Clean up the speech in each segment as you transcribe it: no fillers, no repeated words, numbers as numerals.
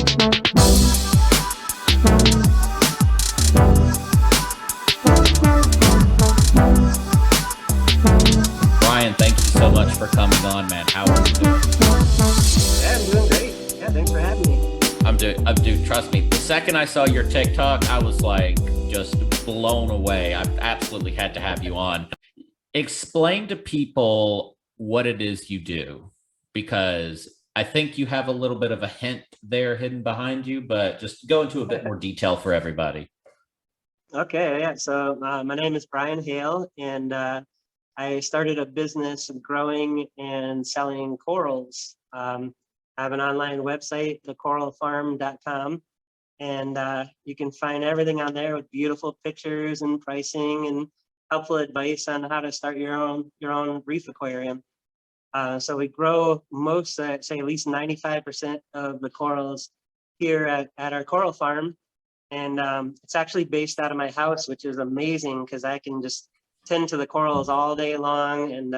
Brian, thank you so much for coming on, man. How are you doing? Yeah, I'm doing great. Yeah, thanks for having me. Dude, trust me. The second I saw your TikTok, I was like just blown away. I absolutely had to have you on. Explain to people what it is you do, because I think you have a little bit of a hint there hidden behind you, but just go into a bit more detail for everybody. Okay, yeah. So my name is Brian Hale, and I started a business of growing and selling corals. I have an online website, thecoralfarm.com, and you can find everything on there with beautiful pictures and pricing and helpful advice on how to start your own reef aquarium. So we grow most, say at least 95% of the corals here at our coral farm. And it's actually based out of my house, which is amazing because I can just tend to the corals all day long. And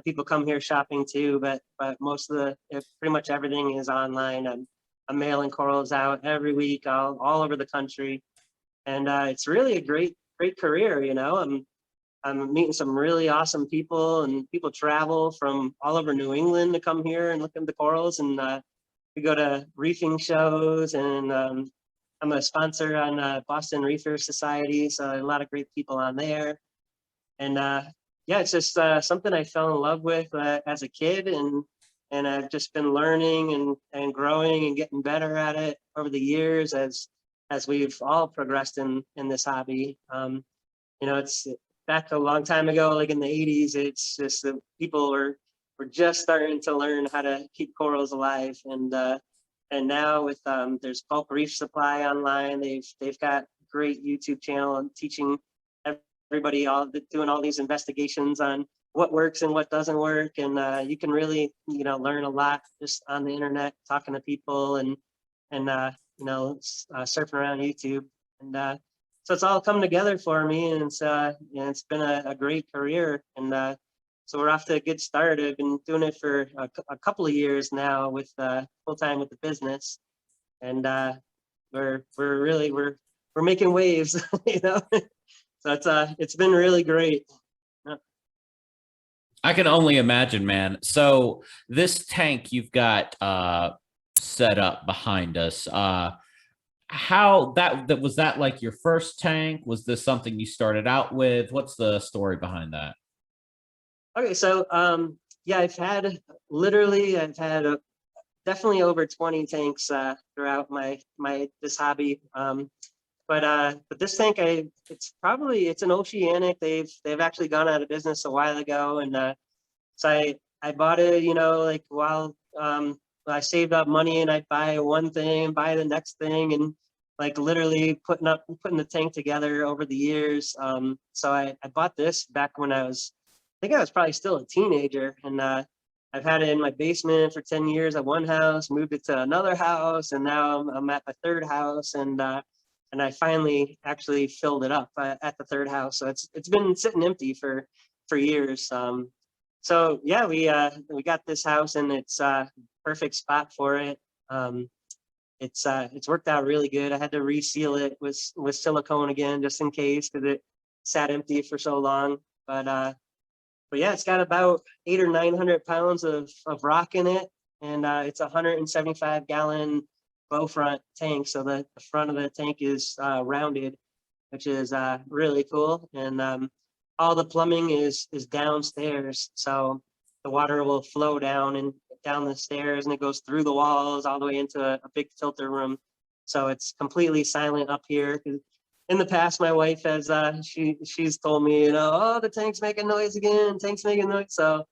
people come here shopping too, but most of pretty much everything is online. I'm mailing corals out every week, all over the country, and it's really a great career. I'm meeting some really awesome people, and people travel from all over New England to come here and look at the corals. And we go to reefing shows, and I'm a sponsor on Boston Reefer Society, so a lot of great people on there. And yeah, it's just something I fell in love with as a kid, and I've just been learning and growing and getting better at it over the years as we've all progressed in this hobby. It's back a long time ago, like in the 80s. It's just that people were just starting to learn how to keep corals alive, and now with there's Bulk Reef Supply online. They've got great YouTube channel and teaching everybody, doing all these investigations on what works and what doesn't work, and you can really learn a lot just on the internet, talking to people and surfing around YouTube. And so it's all come together for me, and it's been a great career. And so we're off to a good start. I've been doing it for a couple of years now with full time with the business, and we're making waves, So it's been really great. Yeah. I can only imagine, man. So this tank you've got set up behind us, how that was that like your first tank? Was this something you started out with? What's the story behind that? Okay, so yeah, I've had definitely over 20 tanks throughout my this hobby. But this tank, it's an oceanic. They've actually gone out of business a while ago, and so I bought it, like while I saved up money, and I'd buy one thing, buy the next thing, and like literally putting the tank together over the years. So I bought this back when I think I was probably still a teenager, and I've had it in my basement for 10 years at one house, moved it to another house, and now I'm at my third house, and I finally actually filled it up at the third house. So it's been sitting empty for years. So yeah, we got this house, and it's perfect spot for it. It's worked out really good. I had to reseal it with silicone again, just in case, because it sat empty for so long. But yeah, it's got about 800 or 900 pounds of rock in it, and it's a 175-gallon bow front tank. So the front of the tank is rounded, which is really cool. And all the plumbing is downstairs, so the water will flow down the stairs, and it goes through the walls all the way into a big filter room. So it's completely silent up here. In the past, my wife has she's told me, oh, the tank's making noise again, tank's making noise. So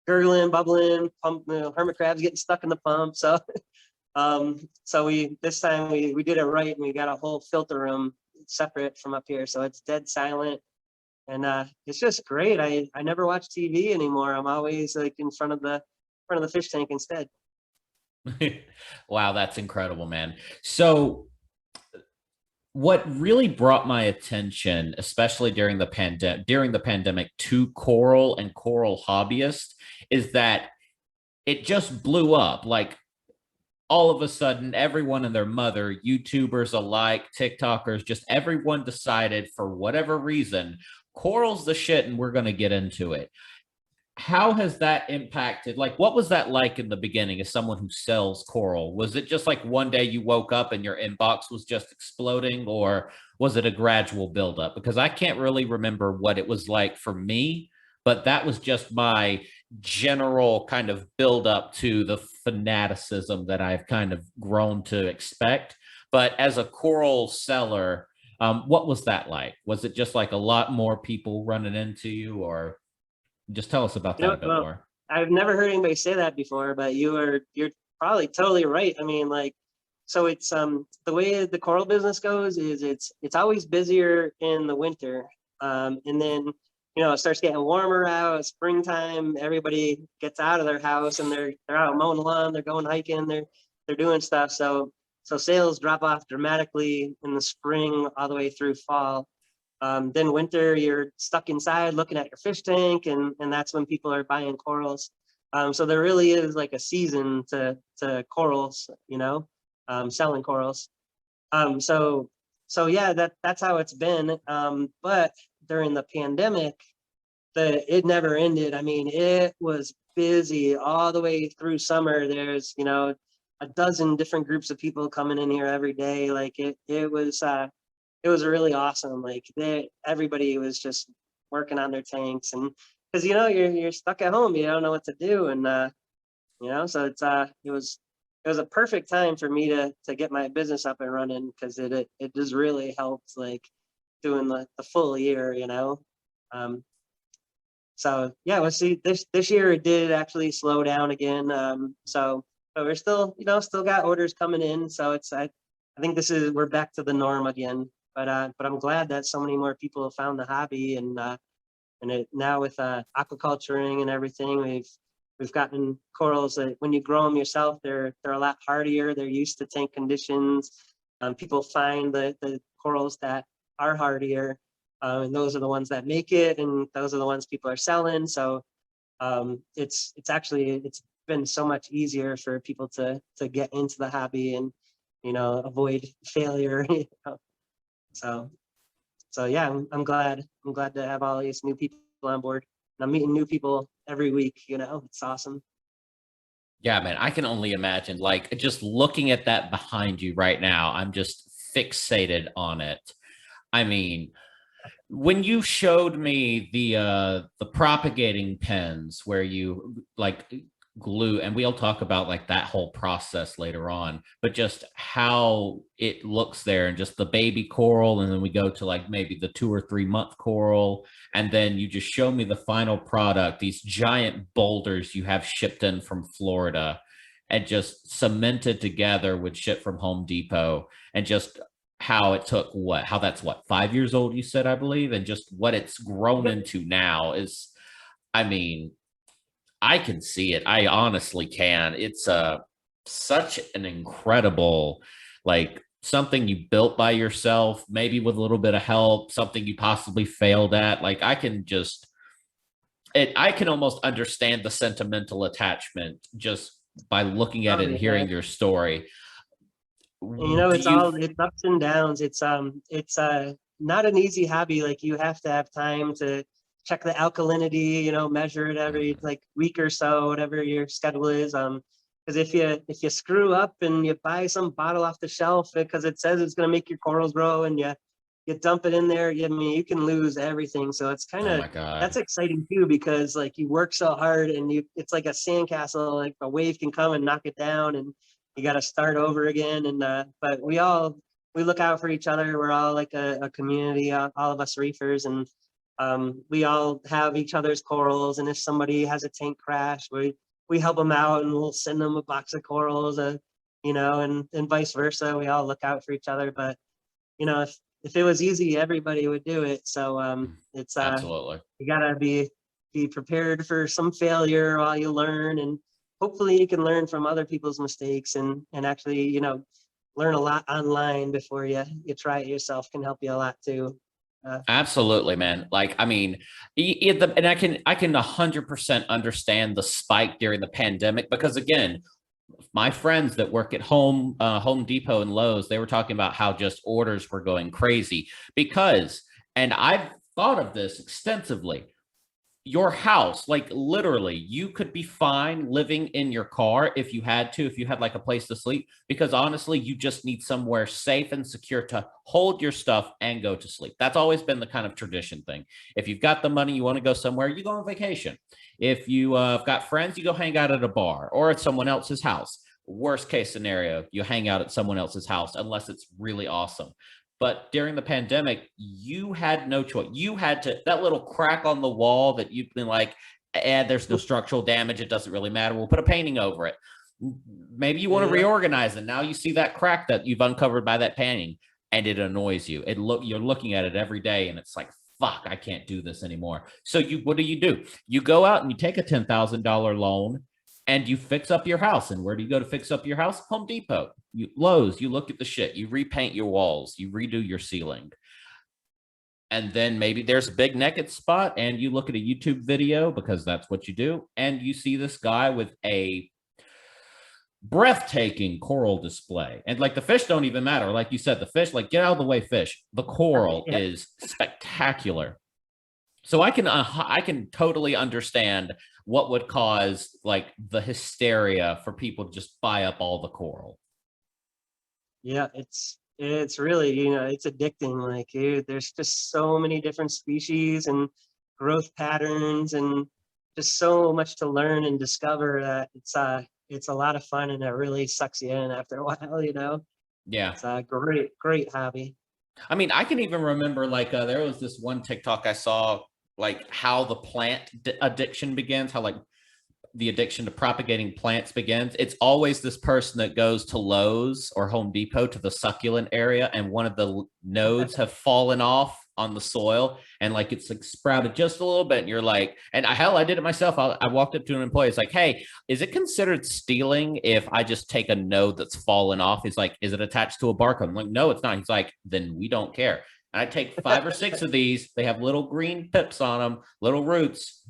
gurgling, bubbling, pump, hermit crabs getting stuck in the pump. So so this time we did it right, and we got a whole filter room separate from up here, so it's dead silent. And it's just great. I never watch TV anymore. I'm always like in front of the fish tank instead. Wow, that's incredible, man. So what really brought my attention, especially during the pandemic, to coral and coral hobbyists, is that it just blew up. Like all of a sudden, everyone and their mother, YouTubers alike, TikTokers, just everyone decided for whatever reason, coral's the shit and we're going to get into it. How has that impacted? Like, what was that like in the beginning as someone who sells coral? Was it just like one day you woke up and your inbox was just exploding, or was it a gradual buildup? Because I can't really remember what it was like for me, but that was just my general kind of buildup to the fanaticism that I've kind of grown to expect. But as a coral seller, what was that like? Was it just like a lot more people running into you, or just tell us about that a bit Well, more? I've never heard anybody say that before, but you're probably totally right. I mean, like, so it's the way the coral business goes is it's always busier in the winter. And then it starts getting warmer out, springtime, everybody gets out of their house and they're out mowing the lawn, they're going hiking, they're doing stuff. So sales drop off dramatically in the spring all the way through fall. Then winter, you're stuck inside looking at your fish tank, and that's when people are buying corals. So there really is like a season to corals, selling corals. So yeah, that's how it's been. But during the pandemic, it never ended. I mean, it was busy all the way through summer. There's a dozen different groups of people coming in here every day. Like it was really awesome. Like everybody was just working on their tanks, and because you're stuck at home, you don't know what to do, and so it was a perfect time for me to get my business up and running, because it just really helped, like doing the full year. Um, so yeah, we'll see. This year it did actually slow down again. So we're still got orders coming in. So I think we're back to the norm again. But I'm glad that so many more people have found the hobby, and it now with aquaculturing and everything, we've gotten corals that when you grow them yourself, they're a lot hardier. They're used to tank conditions. People find the corals that are hardier, and those are the ones that make it, and those are the ones people are selling. So it's been so much easier for people to get into the hobby and avoid failure. So yeah, I'm glad to have all these new people on board. And I'm meeting new people every week. It's awesome. Yeah, man, I can only imagine. Like, just looking at that behind you right now, I'm just fixated on it. I mean, when you showed me the propagating pens where you like glue, and we'll talk about like that whole process later on, but just how it looks there, and just the baby coral, and then we go to like maybe the 2 or 3 month coral, and then you just show me the final product, these giant boulders you have shipped in from Florida and just cemented together with shit from Home Depot, and just how it took how that's what, 5 years old, you said, I believe, and just what it's grown Yep. into now is, I mean, I can see it. I honestly can. It's such an incredible, like, something you built by yourself, maybe with a little bit of help, something you possibly failed at. Like, I can almost understand the sentimental attachment just by looking at Oh it and yeah. hearing your story. And, Do you it's ups and downs. It's not an easy hobby. Like you have to have time to check the alkalinity, measure it every like week or so, whatever your schedule is. Because if you screw up and you buy some bottle off the shelf because it says it's gonna make your corals grow, and you dump it in there, I mean you can lose everything. So it's kind Oh of my God. that's exciting too, because like you work so hard and it's like a sandcastle, like a wave can come and knock it down, and you got to start over again. And but we look out for each other. We're all like a community, all of us reefers, and we all have each other's corals. And if somebody has a tank crash, we help them out, and we'll send them a box of corals, and vice versa. We all look out for each other. But if it was easy, everybody would do it. So it's Absolutely. you gotta be prepared for some failure while you learn, and hopefully you can learn from other people's mistakes, and actually learn a lot online before you try it yourself can help you a lot too. Absolutely, man. Like, I mean, and I can 100% understand the spike during the pandemic, because again, My friends that work at Home Depot and Lowe's, they were talking about how just orders were going crazy because, and I've thought of this extensively, your house, like literally, you could be fine living in your car if you had to, if you had like a place to sleep, because honestly, you just need somewhere safe and secure to hold your stuff and go to sleep. That's always been the kind of tradition thing. If you've got the money, you want to go somewhere, you go on vacation. If you have got friends, you go hang out at a bar or at someone else's house. Worst case scenario, you hang out at someone else's house unless it's really awesome. But during the pandemic, you had no choice. You had to, that little crack on the wall that you've been like, there's no structural damage. It doesn't really matter. We'll put a painting over it. Maybe you want to reorganize it. Now you see that crack that you've uncovered by that painting and it annoys you. You're looking at it every day and it's like, fuck, I can't do this anymore. So what do? You go out and you take a $10,000 loan and you fix up your house. And where do you go to fix up your house? Home Depot, Lowe's, you look at the shit, you repaint your walls, you redo your ceiling. And then maybe there's a big naked spot and you look at a YouTube video because that's what you do. And you see this guy with a breathtaking coral display. And like the fish don't even matter. Like you said, the fish, like get out of the way, fish. The coral is spectacular. So I can totally understand what would cause like the hysteria for people to just buy up all the coral. Yeah, it's really, it's addicting. Like there's just so many different species and growth patterns and just so much to learn and discover that it's a lot of fun and it really sucks you in after a while. Yeah. It's a great hobby. I mean, I can even remember like there was this one TikTok I saw, like how the plant addiction begins, how like the addiction to propagating plants begins. It's always this person that goes to Lowe's or Home Depot to the succulent area and one of the nodes have fallen off on the soil and like it's like sprouted just a little bit and you're like, and I did it myself. I walked up to an employee, it's like, hey, is it considered stealing if I just take a node that's fallen off? He's like, is it attached to a barcode? I'm like, no, it's not. He's like, then we don't care. And I take 5 or 6 of these. They have little green pips on them, little roots.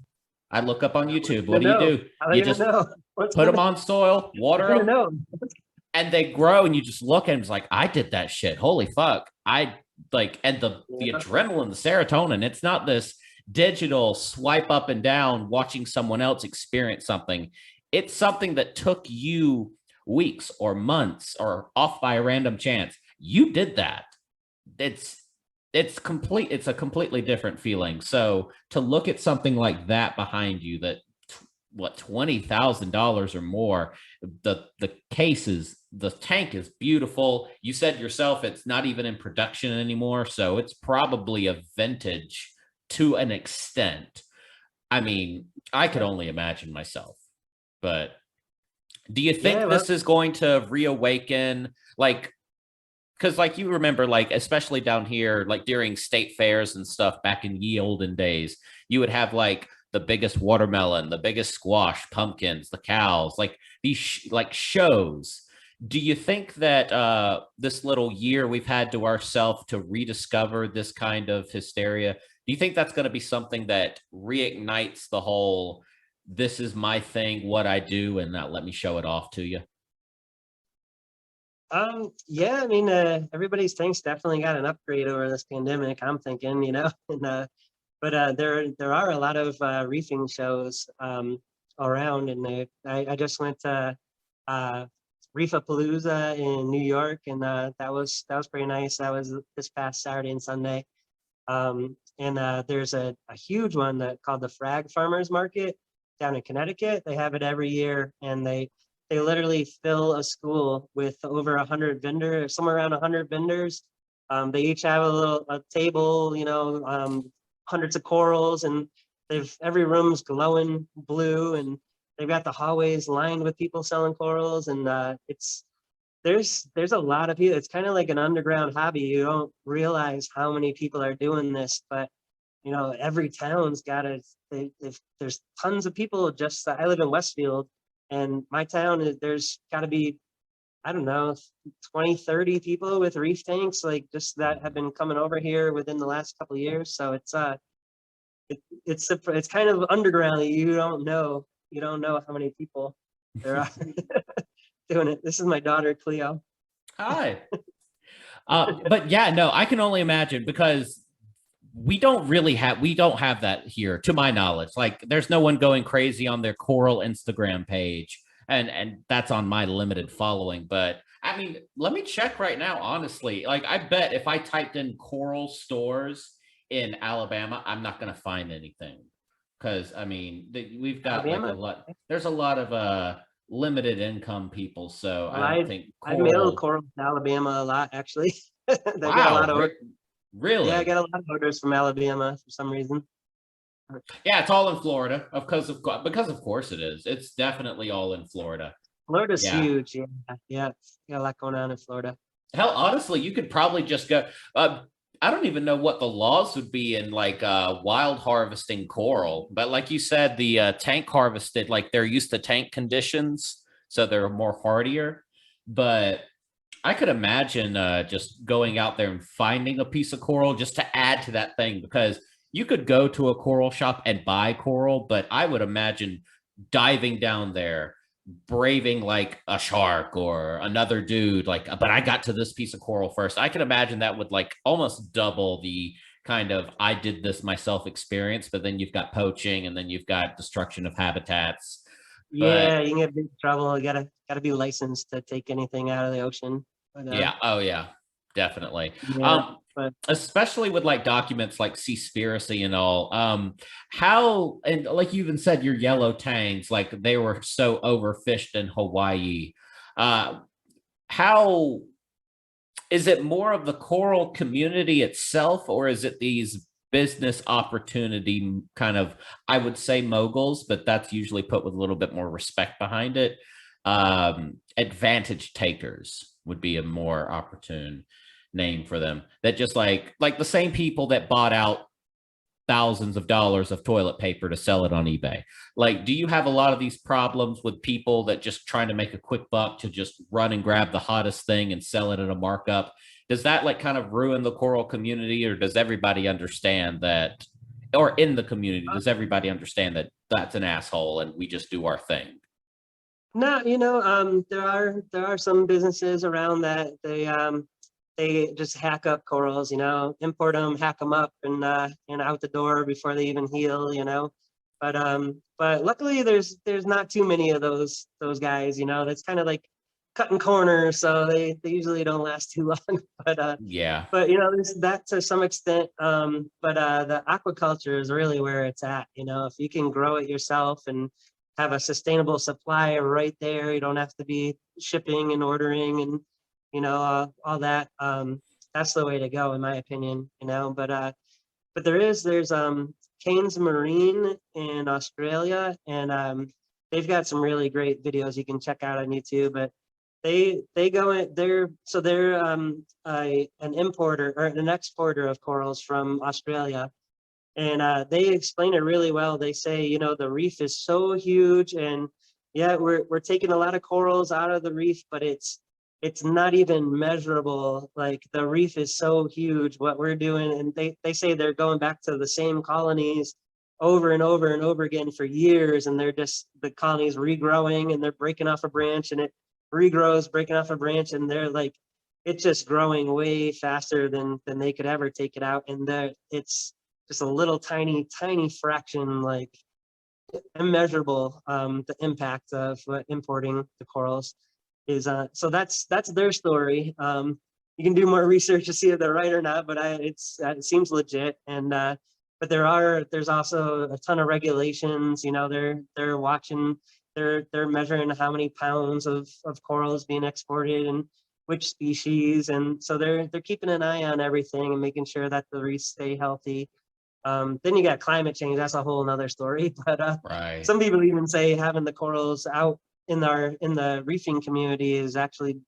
I look up on YouTube. What do? You just put them on soil, water them, and they grow. And you just look and it's like, I did that shit. Holy fuck. I like, and the adrenaline, the serotonin, it's not this digital swipe up and down watching someone else experience something. It's something that took you weeks or months or off by a random chance. You did that. It's a completely different feeling. So to look at something like that behind you, that $20,000 or more, the tank is beautiful. You said yourself it's not even in production anymore, so it's probably a vintage to an extent. I mean, I could only imagine myself. But do you think this is going to reawaken, like, because like you remember, like especially down here, like during state fairs and stuff back in ye olden days, you would have like the biggest watermelon, the biggest squash, pumpkins, the cows, like these like shows. Do you think that this little year we've had to ourselves to rediscover this kind of hysteria, do you think that's going to be something that reignites the whole, this is my thing, what I do, and not let me show it off to you? Yeah, I mean, everybody's things definitely got an upgrade over this pandemic, I'm thinking, and but there are a lot of reefing shows around, and I just went to Reefapalooza in New York, and that was pretty nice. That was this past Saturday and Sunday. And there's a huge one that called the Frag Farmers Market down in Connecticut. They have it every year, and they literally fill a school with over 100 vendors, somewhere around 100 vendors. They each have a table, hundreds of corals, and every room's glowing blue, and they've got the hallways lined with people selling corals, and there's a lot of people. It's kind of like an underground hobby. You don't realize how many people are doing this, but every town's got there's tons of people. Just I live in Westfield, and my town there's got to be, I don't know, 20, 30 people with reef tanks, like just that have been coming over here within the last couple of years. So it's kind of underground. You don't know how many people there are. doing it. This is my daughter, Cleo. Hi. But yeah, no, I can only imagine because we don't have that here to my knowledge. Like there's no one going crazy on their coral Instagram page, and that's on my limited following. But I mean, let me check right now, honestly. Like I bet if I typed in coral stores in Alabama, I'm not going to find anything. Because I mean, we've got like a Alabama. lot, there's a lot of limited income people, so Well, I don't think I mail coral. coral to Alabama a lot, actually. They get a lot Wow, of yeah, I really? get a lot of orders from Alabama for some reason. Yeah, it's all in Florida, because of course it is. It's definitely all in Florida. Florida's Yeah. huge. Yeah, yeah, got a lot going on in Florida. Hell, honestly, you could probably just go. I don't even know what the laws would be in like wild harvesting coral, but like you said, the tank harvested, like they're used to tank conditions, so they're more hardier. But I could imagine just going out there and finding a piece of coral just to add to that thing because you could go to a coral shop and buy coral, but I would imagine diving down there, braving like a shark or another dude, like, but I got to this piece of coral first. I can imagine that would like almost double the kind of I did this myself experience, but then you've got poaching and then you've got destruction of habitats. But Yeah, you can get big trouble. You gotta be licensed to take anything out of the ocean. But yeah, oh yeah, definitely. yeah, but Especially with like documents like Seaspiracy and all. How and like you even said, your yellow tangs, like they were so overfished in Hawaii. Uh, how is it more of the coral community itself, or is it these business opportunity kind of, I would say moguls, but that's usually put with a little bit more respect behind it. Advantage takers would be a more opportune name for them. That just like the same people that bought out thousands of dollars of toilet paper to sell it on eBay. Like, do you have a lot of these problems with people that just trying to make a quick buck to just run and grab the hottest thing and sell it at a markup? Does that like kind of ruin the coral community, or does everybody understand that? Or in the community, does everybody understand that that's an asshole and we just do our thing? no, there are some businesses around that they just hack up corals, import them, hack them up, and out the door before they even heal. But luckily there's not too many of those guys. That's kind of like cutting corners, so they usually don't last too long. But Yeah, there's that to some extent. But the aquaculture is really where it's at. If you can grow it yourself and have a sustainable supply right there, you don't have to be shipping and ordering and all that. That's the way to go, in my opinion. But there's Cairns Marine in Australia, and they've got some really great videos you can check out on YouTube. But they go in they're an importer or an exporter of corals from Australia, and they explain it really well. They say the reef is so huge, and yeah, we're taking a lot of corals out of the reef, but it's not even measurable. Like the reef is so huge what we're doing, and they say they're going back to the same colonies over and over and over again for years, and they're just the colonies regrowing, and they're breaking off a branch, and it regrows, breaking off a branch, and they're like it's just growing way faster than they could ever take it out, and it's just a little tiny fraction, like immeasurable, the impact of importing the corals is. So that's their story. You can do more research to see if they're right or not, but it seems legit. And but there's also a ton of regulations. They're watching, they're measuring how many pounds of coral is being exported and which species, and so they're keeping an eye on everything and making sure that the reefs stay healthy. Then you got climate change. That's a whole nother story. But right. some people even say having the corals out in the reefing community is actually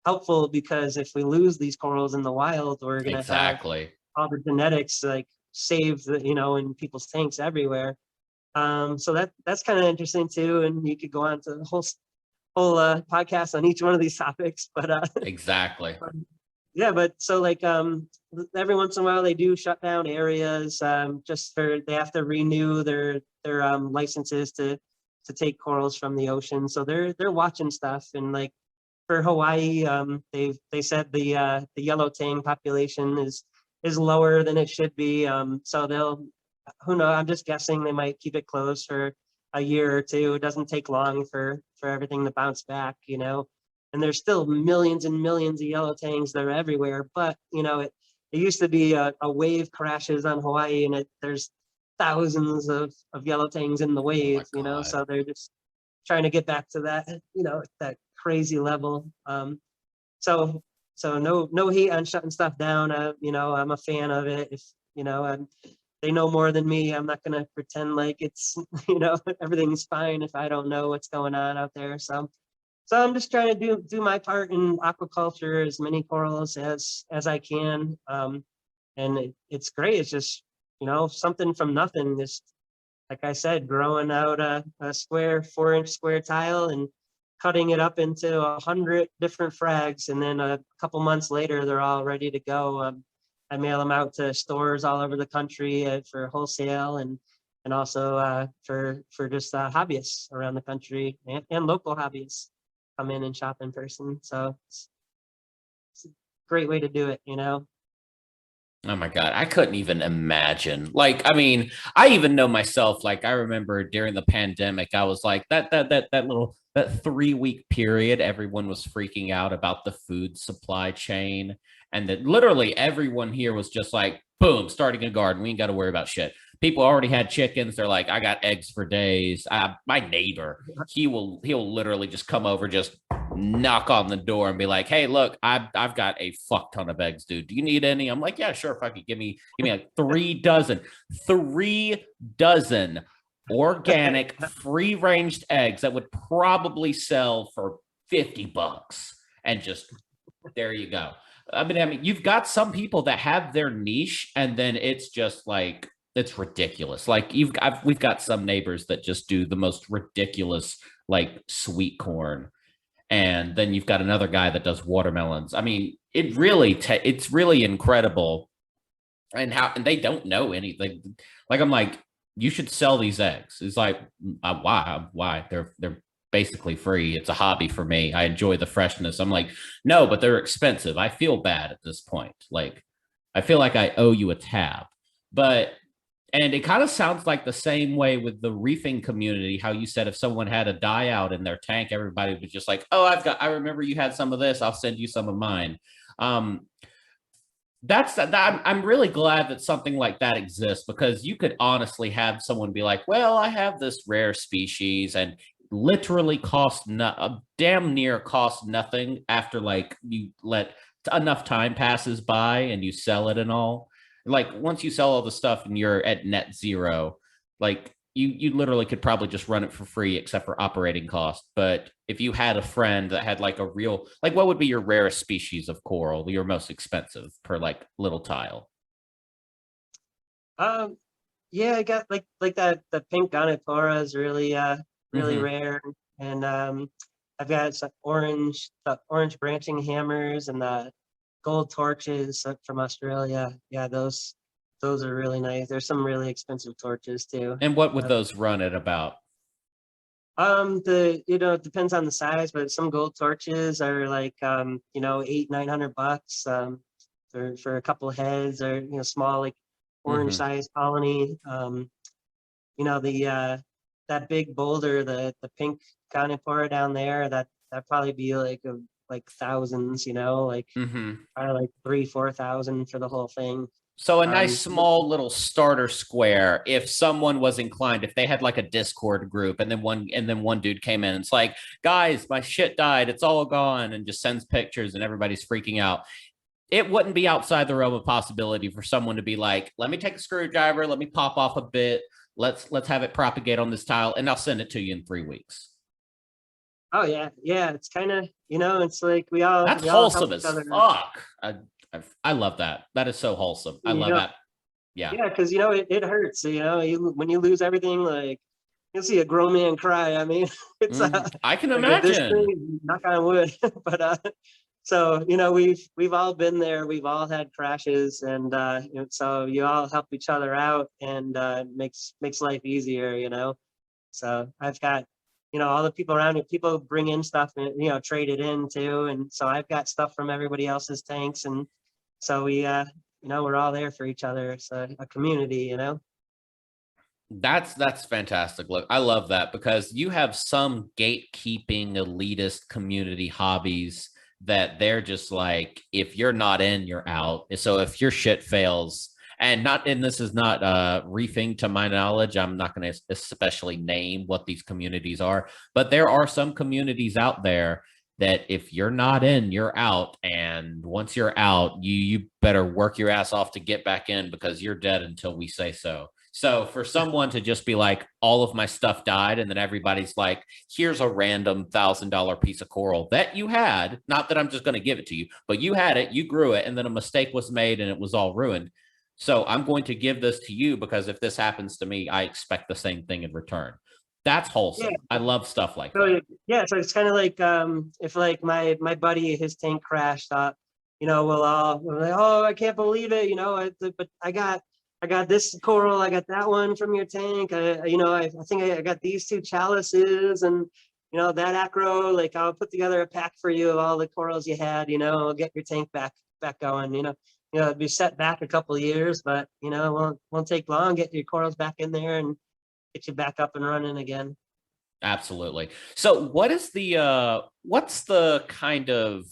helpful, because if we lose these corals in the wild, we're gonna have Exactly. all the genetics like saved, in people's tanks everywhere. So that's kind of interesting too. And you could go on to the whole podcast on each one of these topics. But Exactly. yeah, but so like every once in a while they do shut down areas, just for they have to renew their licenses to take corals from the ocean. So they're watching stuff, and like for Hawaii, they said the yellow tang population is lower than it should be. So they'll, who knows? I'm just guessing they might keep it closed for a year or two. It doesn't take long for everything to bounce back, you know. And there's still millions and millions of yellow tangs that are everywhere. But you know, it used to be a wave crashes on Hawaii, and there's thousands of yellow tangs in the Oh my wave, you know. God. So they're just trying to get back to that, you know, that crazy level. So no hate on shutting stuff down. You know, I'm a fan of it. If you know, they know more than me. I'm not gonna pretend like it's you know everything's fine if I don't know what's going on out there. So I'm just trying to do my part in aquaculture, as many corals as I can. And it's great. It's just, you know, something from nothing. Just like I said, growing out a square 4-inch square tile and cutting it up into 100 different frags, and then a couple months later they're all ready to go. I mail them out to stores all over the country for wholesale, and also for just hobbyists around the country, and local hobbyists come in and shop in person. So it's a great way to do it, you know. Oh my God, I couldn't even imagine. Like, I mean, I even know myself, like I remember during the pandemic, I was like that 3 week period, everyone was freaking out about the food supply chain. And that literally everyone here was just like, boom, starting a garden. We ain't got to worry about shit. People already had chickens. They're like, I got eggs for days. My neighbor, he'll literally just come over, just knock on the door and be like, "Hey, look, I've got a fuck ton of eggs, dude. Do you need any?" I'm like, "Yeah, sure. Fuck it. Give me like 3 dozen organic, free ranged eggs that would probably sell for $50, and just there you go." I mean, you've got some people that have their niche, and then it's just like it's ridiculous. Like we've got some neighbors that just do the most ridiculous, like sweet corn, and then you've got another guy that does watermelons. I mean, it's really incredible, and they don't know anything. Like I'm like, you should sell these eggs. It's like, why? They're basically free. It's a hobby for me. I enjoy the freshness. I'm like, no, but they're expensive. I feel bad at this point. Like, I feel like I owe you a tab. But and it kind of sounds like the same way with the reefing community, how you said if someone had a die out in their tank, everybody was just like, oh, I remember you had some of this. I'll send you some of mine. Um, I'm really glad that something like that exists, because you could honestly have someone be like, well, I have this rare species, and literally damn near cost nothing after like you let enough time passes by and you sell it and all. Like once you sell all the stuff and you're at net zero, like you literally could probably just run it for free except for operating cost. But if you had a friend that had like a real, like what would be your rarest species of coral, your most expensive per like little tile? Um, yeah, I got like that the pink Gonipora is really Hmm. rare, and I've got some the orange branching hammers and the gold torches from Australia. Yeah, those are really nice. There's some really expensive torches too. And what would Uh, those run at about? the you know it depends on the size, but some gold torches are like you know 800-900 bucks for a couple of heads, or you know small like orange Hmm. size colony. You know the that big boulder, the pink conifera down there, that probably be like thousands, you know, like Hmm. probably like 3-4 thousand for the whole thing. So a nice Um, small little starter square. If someone was inclined, if they had like a Discord group, and then one dude came in, and it's like, guys, my shit died, it's all gone, and just sends pictures, and everybody's freaking out. It wouldn't be outside the realm of possibility for someone to be like, let me take a screwdriver, let me pop off a bit, let's have it propagate on this tile, and I'll send it to you in 3 weeks. oh yeah, yeah, it's kind of, you know, it's like That's we all help wholesome each as other. fuck. I love that. That is so wholesome. I You love know, that. Yeah. yeah, because you know it hurts. You know, when you lose everything, like you'll see a grown man cry. I mean, it's I can like with this imagine. thing, knock on wood. But so you know, we've all been there. We've all had crashes, and you know, so you all help each other out, and makes life easier. You know, so all the people around me, people bring in stuff and, trade it in too. And so I've got stuff from everybody else's tanks. And so we're all there for each other. It's a community. That's fantastic. Look, I love that because you have some gatekeeping elitist community hobbies that they're just like, if you're not in, you're out. So if your shit fails, and this is not reefing to my knowledge, I'm not going to especially name what these communities are, but there are some communities out there that if you're not in, you're out. And once you're out, you better work your ass off to get back in because you're dead until we say so. So for someone to just be like, all of my stuff died, and then everybody's like, here's a random $1,000 piece of coral that you had, not that I'm just going to give it to you, but you had it, you grew it, and then a mistake was made and it was all ruined. So I'm going to give this to you because if this happens to me, I expect the same thing in return. That's Yeah. wholesome. I love stuff like So that. yeah, so it's kind of like if like my buddy, his tank crashed, we're like, oh, I can't believe it, but I got this coral, I got that one from your tank. I think I got these two chalices, and that acro. Like, I'll put together a pack for you of all the corals you had. I'll get your tank back going. It'd be set back a couple of years, but it won't take long. Get your corals back in there and get you back up and running again. Absolutely. So what's the kind of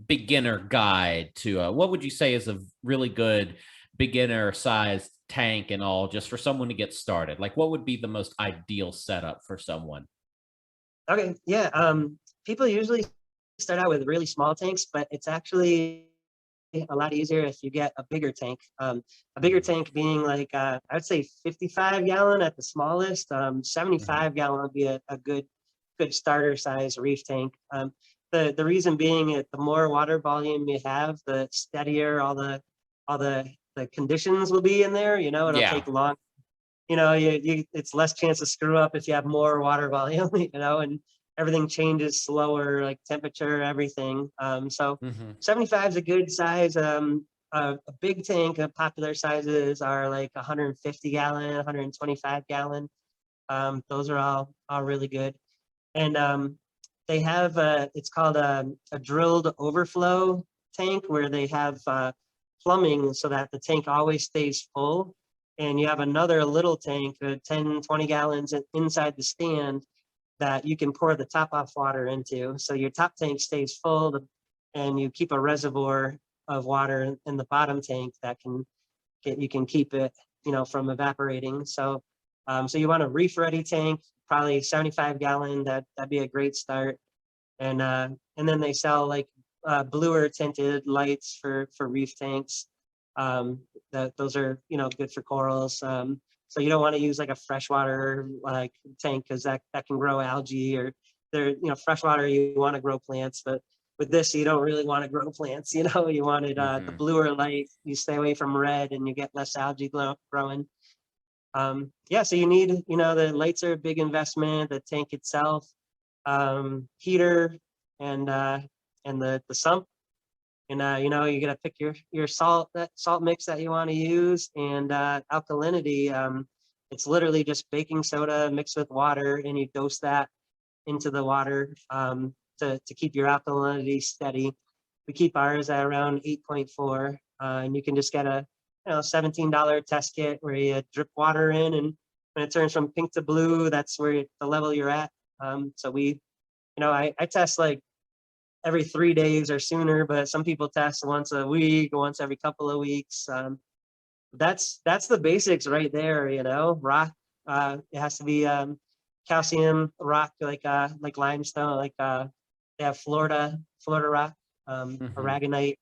beginner guide to what would you say is a really good beginner sized tank and all just for someone to get started? Like what would be the most ideal setup for someone? Okay, yeah. People usually start out with really small tanks, but it's actually a lot easier if you get a bigger tank. A bigger Mhm, tank being like I would say 55 gallon at the smallest. mhm. 75 gallon would be a good starter size reef tank. The reason being that the more water volume you have, the steadier all the conditions will be in there. It'll Yeah, take long. It's less chance to screw up if you have more water volume. And everything changes slower, like temperature, everything. So mhm. 75 is a good size. A big tank of popular sizes are like 150 gallon, 125 gallon. Those are all really good. And they have it's called a drilled overflow tank where they have plumbing so that the tank always stays full. And you have another little tank, 10, 20 gallons inside the stand that you can pour the top off water into. So your top tank stays full and you keep a reservoir of water in the bottom tank that you can keep it, from evaporating. So you want a reef ready tank, probably 75 gallon. That'd be a great start. And then they sell like bluer tinted lights for reef tanks. Those are good for corals. So you don't want to use like a freshwater like tank because that can grow algae, or freshwater you want to grow plants, but with this you don't really want to grow plants. You wanted the Mhm. bluer light. You stay away from red and you get less algae growing. Yeah, so you need, the lights are a big investment, the tank itself, heater, and the sump. And you gotta pick your salt mix that you want to use, and alkalinity. It's literally just baking soda mixed with water, and you dose that into the water to keep your alkalinity steady. We keep ours at around 8.4, and you can just get a $17 test kit where you drip water in, and when it turns from pink to blue, that's where the level you're at. So I test like every 3 days or sooner, but some people test once a week, once every couple of weeks. That's the basics right there. Rock. It has to be calcium rock, like limestone, they have Florida rock, Mhm. aragonite.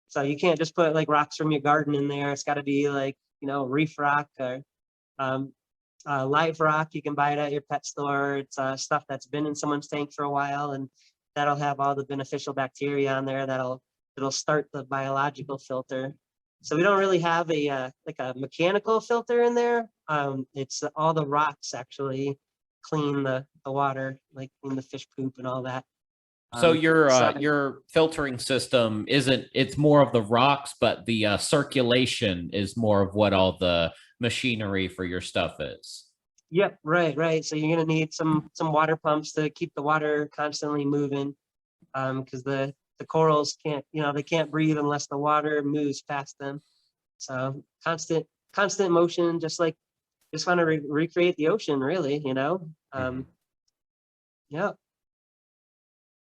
So you can't just put like rocks from your garden in there. It's got to be like reef rock, or um, live rock. You can buy it at your pet store. It's stuff that's been in someone's tank for a while, and that'll have all the beneficial bacteria on there. It'll start the biological filter. So we don't really have like a mechanical filter in there. It's all the rocks actually clean the water, like clean the fish poop and all that. So So your filtering system isn't, it's more of the rocks, but the circulation is more of what all the machinery for your stuff is. Yep, right. So you're gonna need some water pumps to keep the water constantly moving, because the corals can't, they can't breathe unless the water moves past them. So constant motion, just want to recreate the ocean, really. Mhm. Yeah,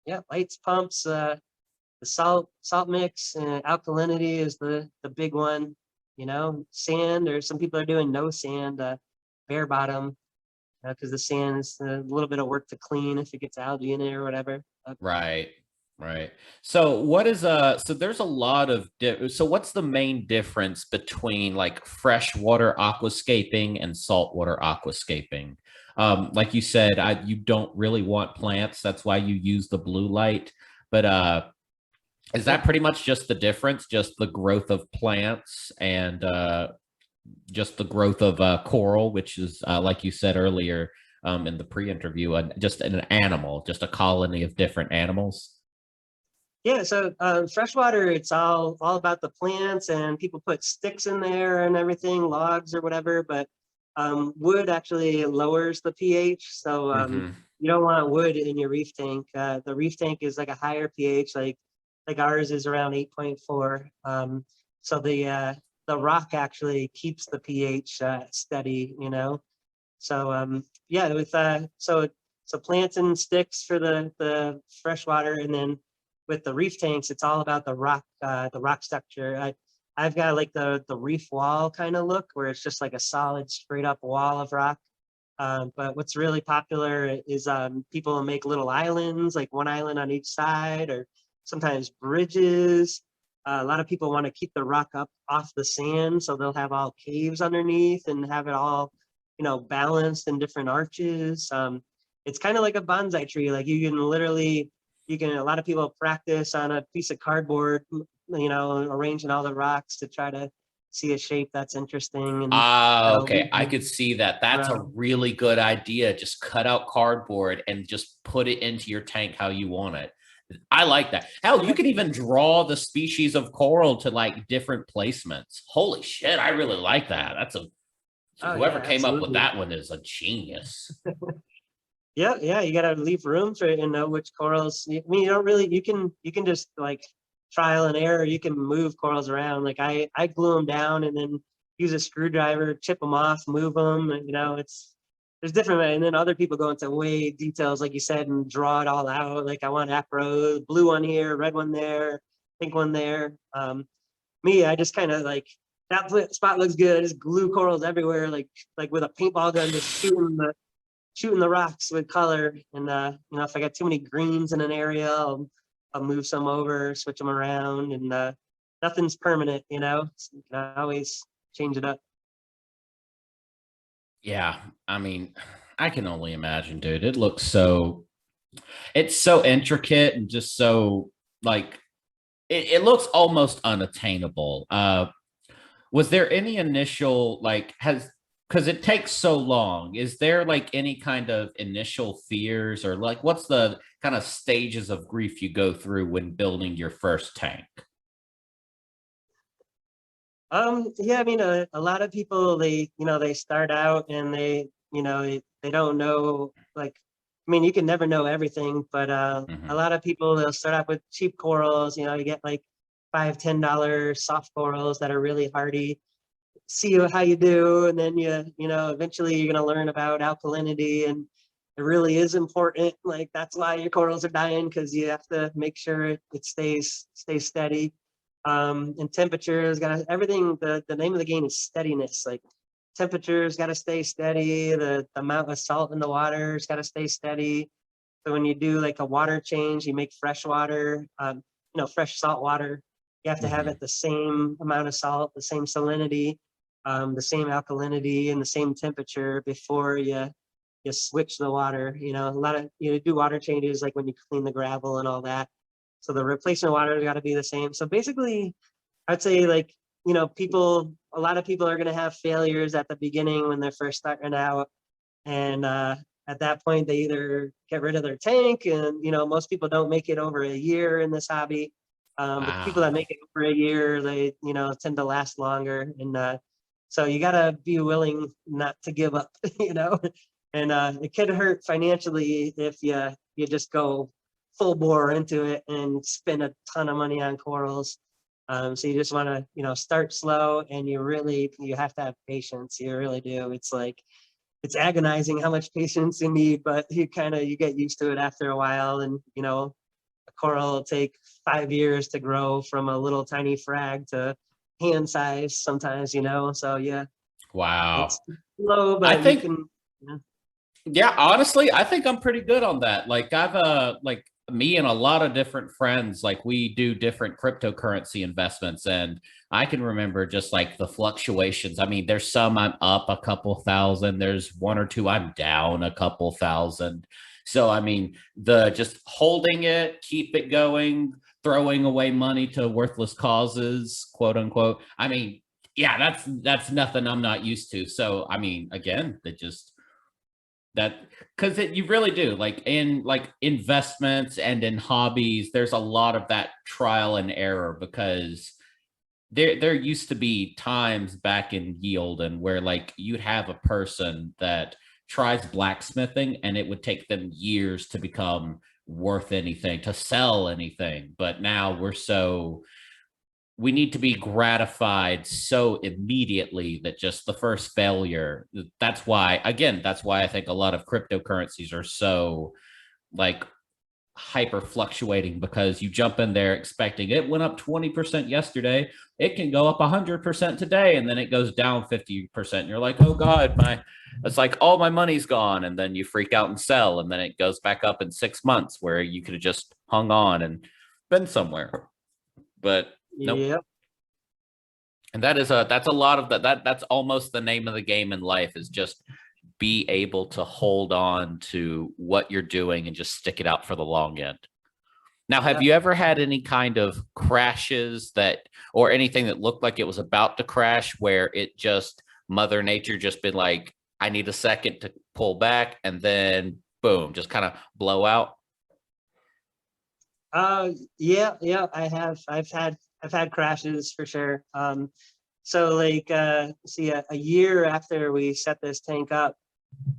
yeah, lights, pumps, the salt mix, alkalinity is the big one. Sand, or some people are doing no sand, bare bottom, because the sand is a little bit of work to clean if it gets algae in it or whatever. Right. Right. So what is so there's a lot of so what's the main difference between like freshwater aquascaping and saltwater aquascaping? Like you said, you don't really want plants. That's why you use the blue light. But is Yeah. that pretty much just the difference? Just the growth of plants and just the growth of coral, which is like you said earlier in the pre-interview, just an animal, just a colony of different animals. Yeah, so freshwater, it's all about the plants, and people put sticks in there and everything, logs or whatever. But wood actually lowers the pH, so Hmm. you don't want wood in your reef tank. The reef tank is like a higher pH, like ours is around 8.4. So the rock actually keeps the pH steady. So yeah, with so plants and sticks for the freshwater, and then with the reef tanks, it's all about the rock structure. I've got like the reef wall kind of look, where it's just like a solid straight up wall of rock. But what's really popular is people make little islands, like one island on each side, or sometimes bridges. A lot of people want to keep the rock up off the sand, so they'll have all caves underneath and have it all, balanced in different arches. It's kind of like a bonsai tree. Like a lot of people practice on a piece of cardboard, arranging all the rocks to try to see a shape that's interesting, and Ah, that'll okay. lead I them could see that. That's a around. really good idea. Just cut out cardboard and just put it into your tank how you want it. I like that. Hell, you Yep. can even draw the species of coral to like different placements. Holy shit, I really like that. That's a Oh whoever yeah, came up with absolutely. that one is a genius. Yeah. You gotta leave room for it and know which corals. I mean, you don't really. You can just like trial and error. You can move corals around. Like I glue them down and then use a screwdriver, chip them off, move them. And, there's different way. And then other people go into way details, like you said, and draw it all out. Like I want afro, blue one here, red one there, pink one there. Me, I just kind of like that spot looks good. I just glue corals everywhere, like with a paintball gun, just shooting the rocks with color. And if I got too many greens in an area, I'll move some over, switch them around, and nothing's permanent. So you can always change it up. Yeah, I mean, I can only imagine, dude. It's so intricate and just so like it looks almost unattainable. Was there any initial like has because it takes so long, is there like any kind of initial fears or like what's the kind of stages of grief you go through when building your first tank? Yeah, I mean, a lot of people, they start out and they don't know, like, I mean, you can never know everything, but a Hmm. lot of people, they'll start out with cheap corals. You get like $5, $10 soft corals that are really hardy. See how you do, and then eventually you're gonna learn about alkalinity, and it really is important. Like that's why your corals are dying, because you have to make sure it stays steady. And temperatures got everything. The name of the game is steadiness. Like temperatures got to stay steady. The amount of salt in the water's got to stay steady. So when you do like a water change, you make fresh water, fresh salt water. You have to have Hmm. it the same amount of salt, the same salinity, the same alkalinity, and the same temperature before you switch the water. A lot of do water changes like when you clean the gravel and all that. So the replacement water got to be the same. So basically, I'd say like a lot of people are going to have failures at the beginning when they're first starting out, and at that point they either get rid of their tank, and most people don't make it over a year in this hobby. But the people that Wow. make it over a year, they tend to last longer. And So you gotta be willing not to give up, you know? And it can hurt financially if you just go full bore into it and spend a ton of money on corals. So you just want to, start slow, and you have to have patience. You really do. It's like, it's agonizing how much patience you need, but you get used to it after a while. And, a coral will take 5 years to grow from a little tiny frag to hand size sometimes, so yeah, Wow. it's slow, I but you think, can. Yeah. yeah, honestly, I think I'm pretty good on that. Like I've like me and a lot of different friends, like we do different cryptocurrency investments, and I can remember just like the fluctuations. I mean, there's some I'm up a couple thousand, there's one or two I'm down a couple thousand. So I mean, the just holding it, keep it going, throwing away money to worthless causes, quote unquote. I mean, yeah, that's nothing I'm not used to. So I mean, again, that just that because you really do, like in like investments and in hobbies, there's a lot of that trial and error, because there used to be times back in Yield where like you'd have a person that tries blacksmithing and it would take them years to become worth anything, to sell anything. But now we need to be gratified so immediately that just the first failure, that's why, again, that's why I think a lot of cryptocurrencies are so like hyper fluctuating, because you jump in there expecting it went up 20% yesterday, it can go up 100% today, and then it goes down 50%. You're like, oh god, it's like all my money's gone, and then you freak out and sell, and then it goes back up in 6 months where you could have just hung on and been somewhere. But nope. Yep. And that's a lot of that's almost the name of the game in life, is just be able to hold on to what you're doing and just stick it out for the long end. Now, have Yep. you ever had any kind of crashes that, or anything that looked like it was about to crash, where it just, Mother Nature just been like, I need a second to pull back, and then boom, just kind of blow out? Yeah, I've had crashes for sure. So like, see, a year after we set this tank up,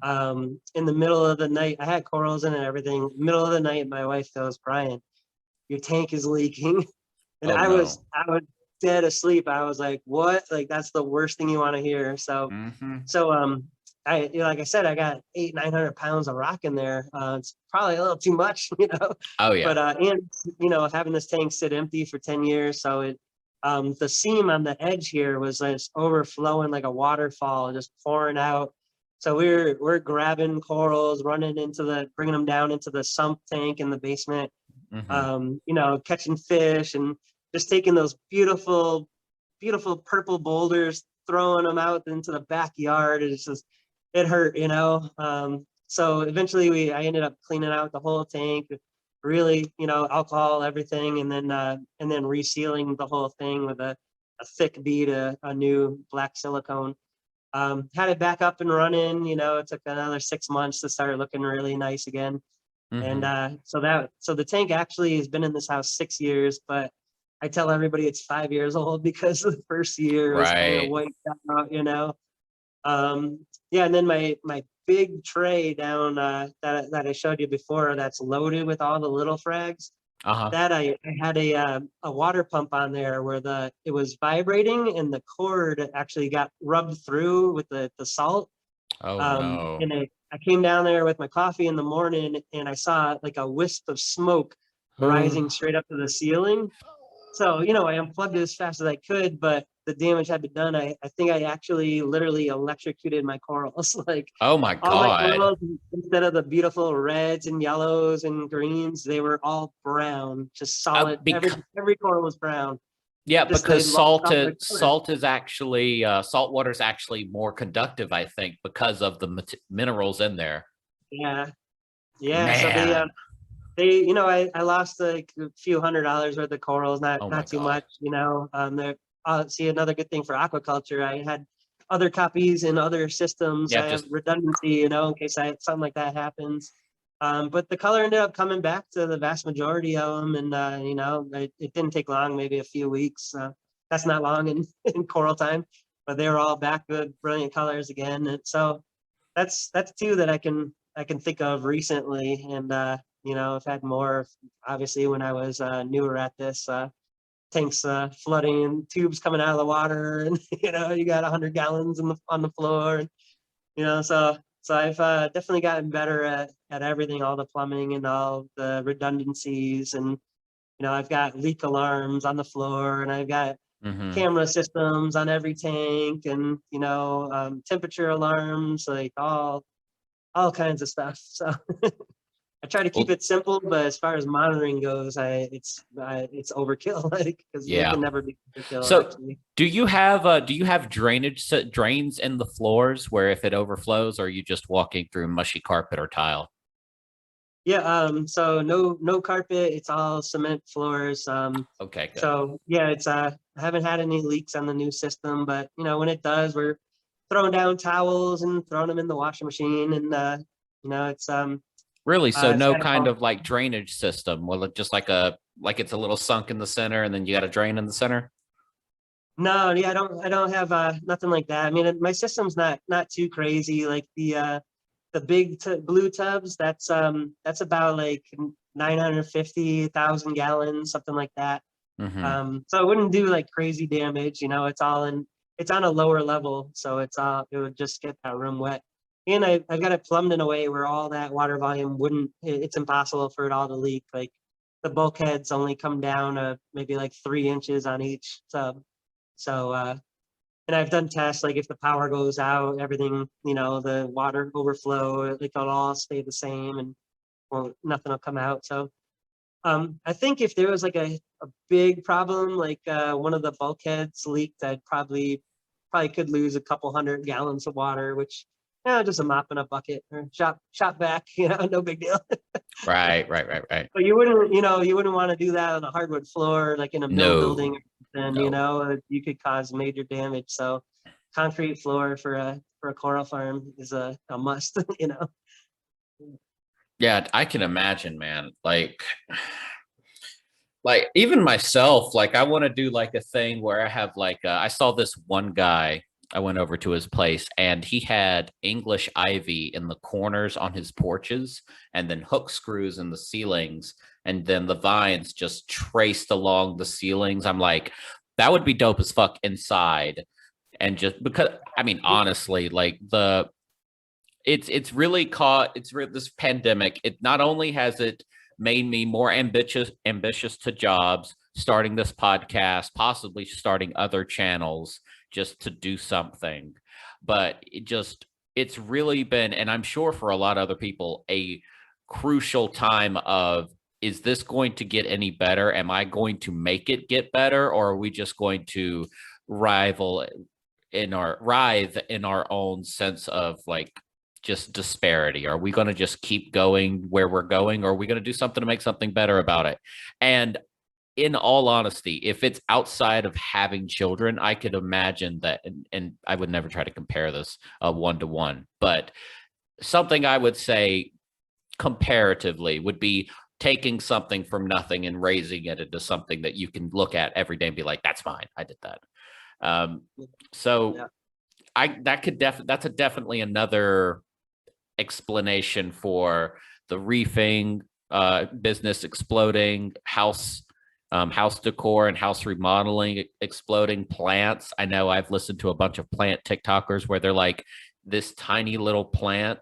in the middle of the night, I had corals in it and everything. Middle of the night, my wife goes, Brian, your tank is leaking. And Oh I was dead asleep. I was like, what? Like, that's the worst thing you want to hear. So, no. like I said, I got 900 pounds of rock in there. It's probably a little too much, Oh yeah. but, and, having this tank sit empty for 10 years. So the seam on the edge here was just overflowing like a waterfall, just pouring out. So we're grabbing corals, bringing them down into the sump tank in the basement, Mm-hmm. catching fish and just taking those beautiful, beautiful purple boulders, throwing them out into the backyard. It hurt. So eventually I ended up cleaning out the whole tank, really, alcohol, everything, and then resealing the whole thing with a thick bead, a new black silicone. Had it back up and running. It took another 6 months to start looking really nice again. And Mm-hmm. so the tank actually has been in this house 6 years, but I tell everybody it's 5 years old because the first year was kind of Right. wiped out. Yeah, and then my big tray down, that I showed you before, that's loaded with all the little frags. Uh-huh. That I had a water pump on there where it was vibrating and the cord actually got rubbed through with the salt. Oh no. And I came down there with my coffee in the morning and I saw like a wisp of smoke rising straight up to the ceiling. So, I unplugged it as fast as I could, but the damage had been done. I think I actually literally electrocuted my corals. Like, Oh my all my god. corals, instead of the beautiful reds and yellows and greens, they were all brown, just solid. Because Every coral was brown. Yeah, Just they because lost all their color. salt is actually salt water is actually more conductive, I think, because of the minerals in there. Yeah, yeah. So Man, I lost like a few $100s worth of corals, not oh my not too god. much. There. See, another good thing for aquaculture, I had other copies in other systems. Yeah, I have just redundancy, in case something like that happens. But the color ended up coming back to the vast majority of them, and it didn't take long, maybe a few weeks. That's not long in, in coral time. but they were all back with brilliant colors again. And so that's two that I can think of recently. And you know, I've had more obviously when I was newer at this. Tanks flooding, tubes coming out of the water, and you know, you got 100 gallons on the floor, and you know, so I've definitely gotten better at everything, all the plumbing and all the redundancies, and you know, I've got leak alarms on the floor, and I've got Hmm. camera systems on every tank, and you know, temperature alarms, like all kinds of stuff. So I try to keep Well, it simple, but as far as monitoring goes, it's overkill, like because it yeah. can never be overkill So actually. do you have drains in the floors where if it overflows, or are you just walking through mushy carpet or tile? Yeah, so no carpet, it's all cement floors. Okay, good. So yeah, it's I haven't had any leaks on the new system, but you know, when it does, we're throwing down towels and throwing them in the washing machine, and you know, Really? So it's no kind of kind called. of like drainage system? Well, it just like it's a little sunk in the center, and then you got a drain in the center? No, yeah, I don't have nothing like that. I mean, my system's not too crazy. Like the big blue tubs, that's about like 950,000 gallons, something like that. Hmm. So it wouldn't do like crazy damage, you know, it's on a lower level, so it would just get that room wet. And I've got it plumbed in a way where all that water volume wouldn't, it's impossible for it all to leak. Like the bulkheads only come down maybe like 3 inches on each tub. So, and I've done tests, like if the power goes out, everything, you know, the water overflow, like it'll all stay the same and well, nothing will come out. So I think if there was like a big problem, like one of the bulkheads leaked, I'd probably could lose a couple 100 gallons of water, which just a mop in a bucket or shop vac, you know, no big deal. Right, right, right, right. But you wouldn't want to do that on a hardwood floor, like in a mill building, No, then you no. know you could cause major damage. So concrete floor for a coral farm is a must, you know. Yeah, I can imagine, man. Like even myself, like I want to do like a thing where I have like I saw this one guy. I went over to his place and he had English ivy in the corners on his porches, and then hook screws in the ceilings, and then the vines just traced along the ceilings. I'm like, that would be dope as fuck inside. And just because, I mean, honestly, like it's really caught this pandemic. It not only has it made me more ambitious to jobs, starting this podcast, possibly starting other channels just to do something, but it's really been, and I'm sure for a lot of other people, a crucial time of, is this going to get any better? Am I going to make it get better, or are we just going to rival writhe in our own sense of like just disparity? Are we going to just keep going where we're going, or are we going to do something to make something better about it? And in all honesty, if it's outside of having children, I could imagine that, and I would never try to compare this one to one, but something I would say comparatively would be taking something from nothing and raising it into something that you can look at every day and be like, that's mine. I did that. Um, so Yeah. that's a definitely another explanation for the reefing business exploding, house decor and house remodeling exploding, plants. I know I've listened to a bunch of plant TikTokers where they're like, this tiny little plant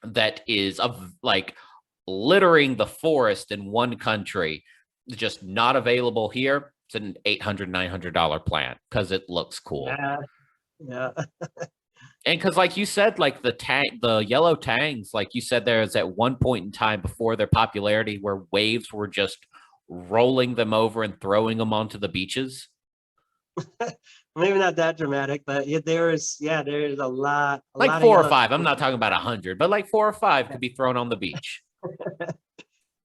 that is of like littering the forest in one country, just not available here. It's an $800-900 plant because it looks cool. Yeah. Yeah. And because, like you said, like the yellow tangs, like you said, there is at one point in time before their popularity where waves were just rolling them over and throwing them onto the beaches. Maybe not that dramatic, but yeah, there's a Like lot of four or yellow. five. I'm not talking about 100, but like four or five could be thrown on the beach.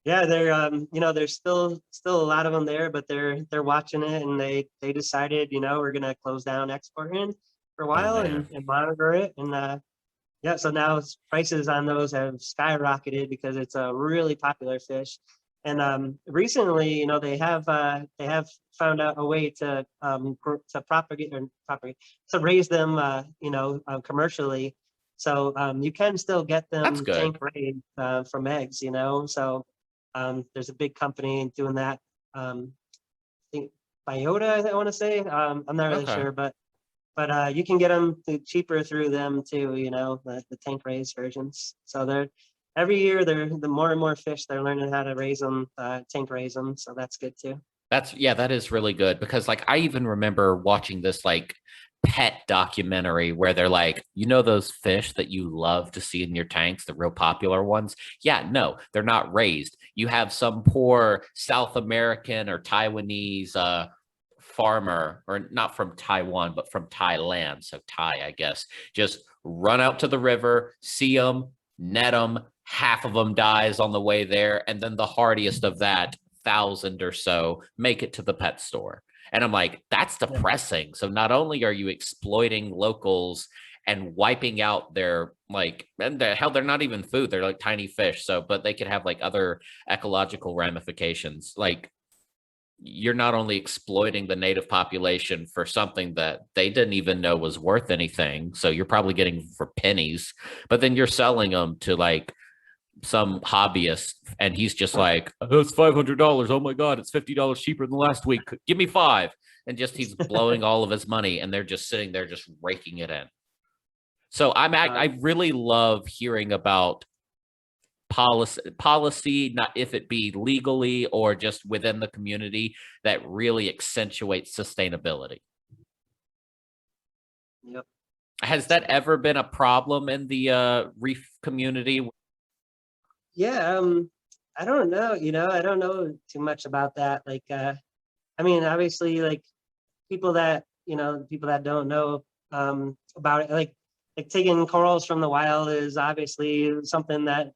Yeah, they're you know, there's still a lot of them there, but they're watching it, and they decided, you know, we're gonna close down exporting for a Oh while man. and monitor it, and yeah, so now prices on those have skyrocketed because it's a really popular fish. And recently, they have found out a way to propagate to raise them, commercially. So you can still get That's them good. tank raised from eggs. So there's a big company doing that. I think Biota, I want to say. I'm not really Okay. sure, but you can get them cheaper through them too. The tank raised versions. So they're every year the more and more fish they're learning how to raise them, tank raise them. So that's good too. Yeah, that is really good because like I even remember watching this like pet documentary where they're like, those fish that you love to see in your tanks, the real popular ones. Yeah, no, they're not raised. You have some poor South American or Taiwanese farmer, or not from Taiwan, but from Thailand. So Thai, I guess, just run out to the river, see them, net them. Half of them dies on the way there. And then the hardiest of that 1,000 or so make it to the pet store. And I'm like, that's Yeah. depressing. So not only are you exploiting locals and wiping out their like, and hell, they're not even food, they're like tiny fish. So, but they could have like other ecological ramifications. Like, you're not only exploiting the native population for something that they didn't even know was worth anything. So you're probably getting for pennies, but then you're selling them to like some hobbyist and he's just like, that's $500. Oh my God, it's $50 cheaper than last week. Give me five. And just he's blowing all of his money and they're just sitting there just raking it in. So I really love hearing about policy, not if it be legally or just within the community, that really accentuates sustainability. Yep. Has that ever been a problem in the reef community? Yeah. I don't know. I don't know too much about that. Like, I mean, obviously, like people that don't know about it, like taking corals from the wild is obviously something that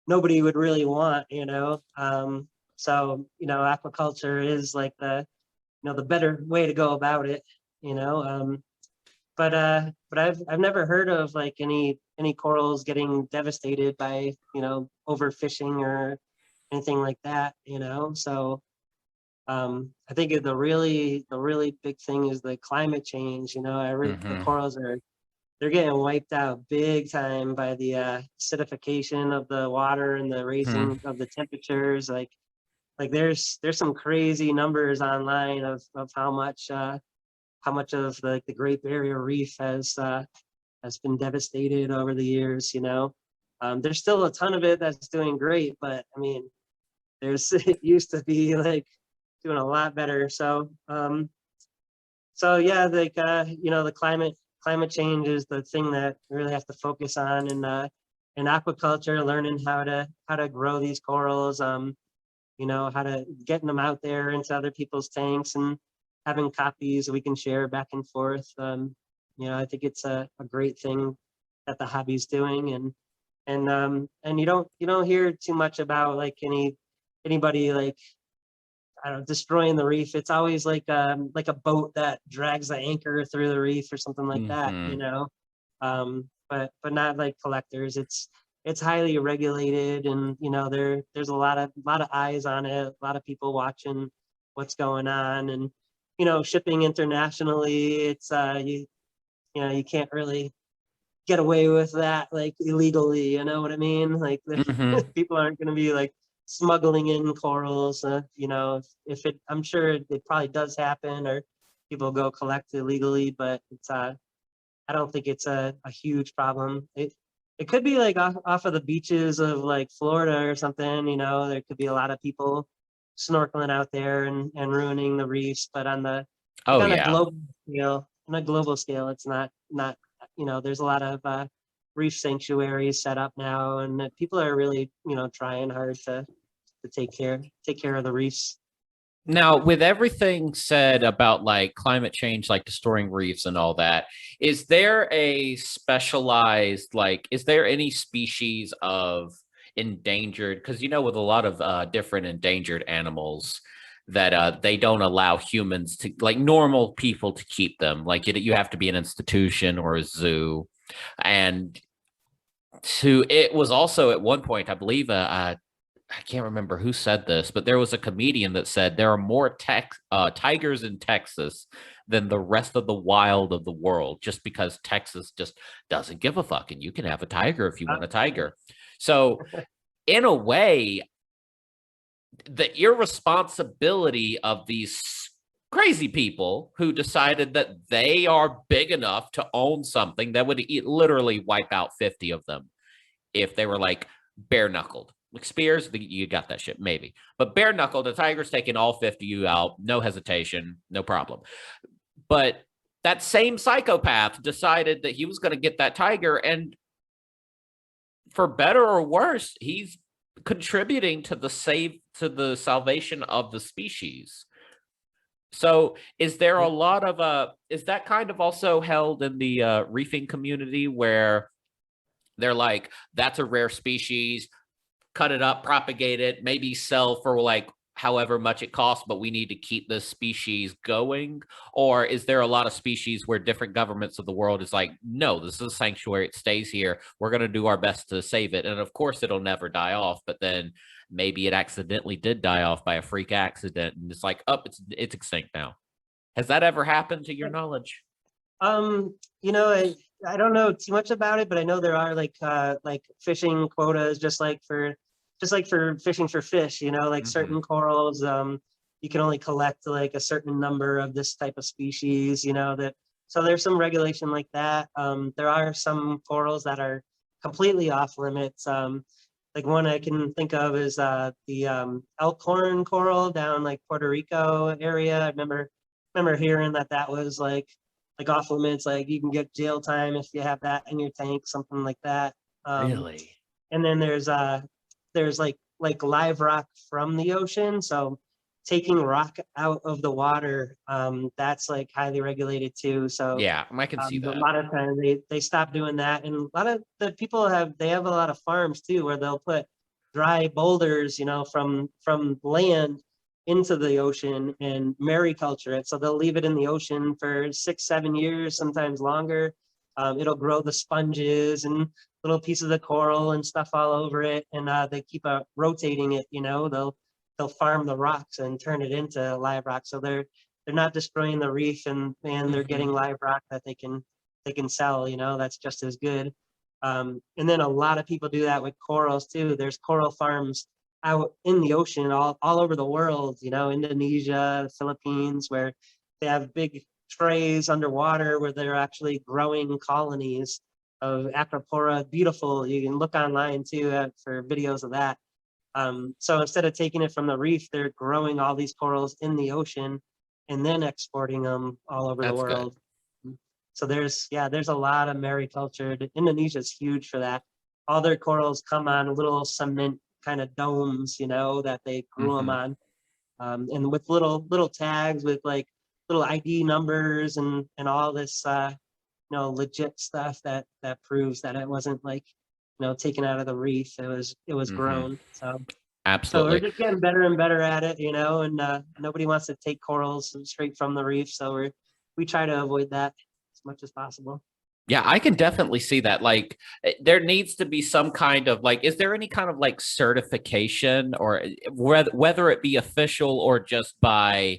nobody would really want. So aquaculture is like the better way to go about it. You know, but I've never heard of like any corals getting devastated by overfishing or anything like that. So I think the really big thing is the climate change. The Mm-hmm. corals they're getting wiped out big time by the acidification of the water and the Hmm. raising of the temperatures. Like there's some crazy numbers online of how much of the Great Barrier Reef has been devastated over the years. There's still a ton of it that's doing great, but I mean, it used to be like doing a lot better. So yeah, like the climate change is the thing that we really have to focus on in aquaculture, learning how to grow these corals, how to getting them out there into other people's tanks and having copies we can share back and forth. I think it's a great thing that the hobby's doing, and you don't hear too much about like anybody like I don't know, destroying the reef. It's always like a boat that drags the anchor through the reef or something like that, Mm-hmm. But not like collectors. It's highly regulated, and there's a lot of eyes on it, a lot of people watching what's going on, and shipping internationally. It's you can't really get away with that like illegally. You know what I mean? Like Mm-hmm. people aren't going to be like smuggling in corals. If it, I'm sure it probably does happen, or people go collect illegally, but I don't think it's a huge problem. It could be like off of the beaches of like Florida or something. There could be a lot of people snorkeling out there and ruining the reefs, but like Oh yeah. on a global scale, it's not. There's a lot of reef sanctuaries set up now, and people are really trying hard to take care of the reefs. Now, with everything said about like climate change, like destroying reefs and all that, is there a specialized, like, is there any species of endangered? Because, with a lot of different endangered animals that they don't allow humans to, like normal people to keep them. Like, you have to be an institution or a zoo. And it was also at one point, I believe, I can't remember who said this, but there was a comedian that said there are more tigers in Texas than the rest of the wild of the world, just because Texas just doesn't give a fuck, and you can have a tiger if you want a tiger. So, in a way, the irresponsibility of these crazy people who decided that they are big enough to own something that would literally wipe out 50 of them if they were like bare knuckled. Like Spears, you got that shit, maybe. But bare knuckled, the Tiger's taking all 50 you out, no hesitation, no problem. But that same psychopath decided that he was going to get that tiger, and for better or worse, he's contributing to the salvation of the species. So is there a lot of is that kind of also held in the reefing community where they're like, that's a rare species, cut it up, propagate it, maybe sell for like however much it costs, but we need to keep this species going? Or is there a lot of species where different governments of the world is like, no, this is a sanctuary, it stays here, we're going to do our best to save it, and of course it'll never die off, but then maybe it accidentally did die off by a freak accident and it's like, oh, it's extinct now? Has that ever happened to your knowledge? You know, I don't know too much about it, but I know there are like fishing quotas, just like for fishing for fish, you know, like certain corals, you can only collect like a certain number of this type of species, you know, that, so there's some regulation like that. There are some corals that are completely off limits. Like one I can think of is the elkhorn coral down like Puerto Rico area. I remember hearing that was like off limits, like you can get jail time if you have that in your tank, something like that. Really? And then there's like live rock from the ocean. So taking rock out of the water, that's like highly regulated too. So Yeah, I can see a that. lot of times they stop doing that. And a lot of the people have a lot of farms too, where they'll put dry boulders, you know, from land into the ocean and mariculture it. So they'll leave it in the ocean for 6-7 years, sometimes longer. It'll grow the sponges and little pieces of coral and stuff all over it, and they keep rotating it. You know, they'll farm the rocks and turn it into live rock. So they're not destroying the reef, and they're getting live rock that they can sell. You know, that's just as good. And then a lot of people do that with corals too. There's coral farms out in the ocean all over the world, you know, Indonesia, Philippines, where they have big trays underwater where they're actually growing colonies of Acropora. Beautiful. You can look online too for videos of that. So instead of taking it from the reef, they're growing all these corals in the ocean and then exporting them all over the world. Good. So there's a lot of mariculture. Indonesia's huge for that. All their corals come on little cement kind of domes, you know, that they grew them on, and with little tags with like little ID numbers and all this, you know, legit stuff that proves that it wasn't like, you know, taken out of the reef. It was grown. So Absolutely. we're just getting better and better at it, you know, and nobody wants to take corals straight from the reef. So we try to avoid that as much as possible. Yeah, I can definitely see that. Like, there needs to be some kind of like, is there any kind of like certification, or whether it be official or just by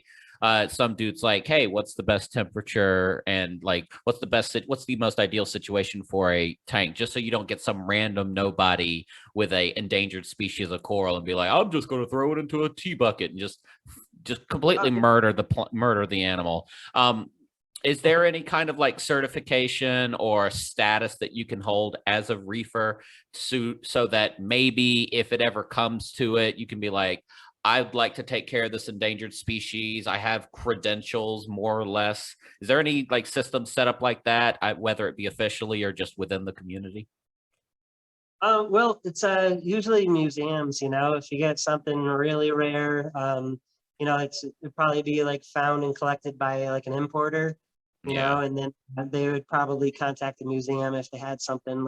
some dudes like, hey, what's the best temperature and like what's the most ideal situation for a tank, just so you don't get some random nobody with a endangered species of coral and be like, I'm just going to throw it into a tea bucket and just completely murder the animal. Is there any kind of like certification or status that you can hold as a reefer so that maybe if it ever comes to it, you can be like, I'd like to take care of this endangered species. I have credentials, more or less. Is there any like system set up like that, whether it be officially or just within the community? Well, it's usually museums, you know, if you get something really rare, you know, it'd probably be like found and collected by like an importer, you know, and then they would probably contact the museum if they had something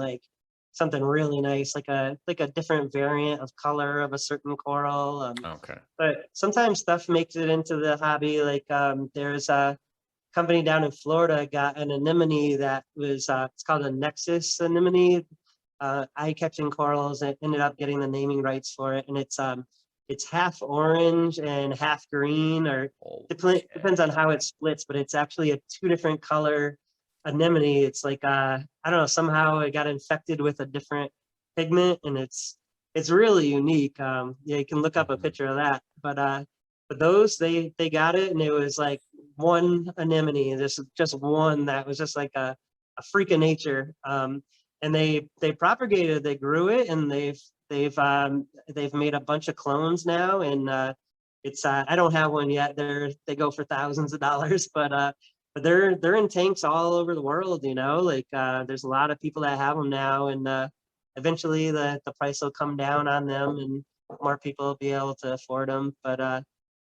really nice, like a different variant of color of a certain coral. Okay. But sometimes stuff makes it into the hobby. Like there's a company down in Florida got an anemone that was it's called a Nexus anemone. eye-catching corals, and ended up getting the naming rights for it. And it's half orange and half green, or depends on how it splits, but it's actually a two different color anemone. It's like I don't know, somehow it got infected with a different pigment, and it's really unique. Yeah, you can look up a picture of that. But those they got it, and it was like one anemone, just one that was just like a freak of nature. And they propagated, they grew it, and they've made a bunch of clones now, and it's I don't have one yet. They go for thousands of dollars, but they're in tanks all over the world. You know, like there's a lot of people that have them now, and eventually the price will come down on them, and more people will be able to afford them. But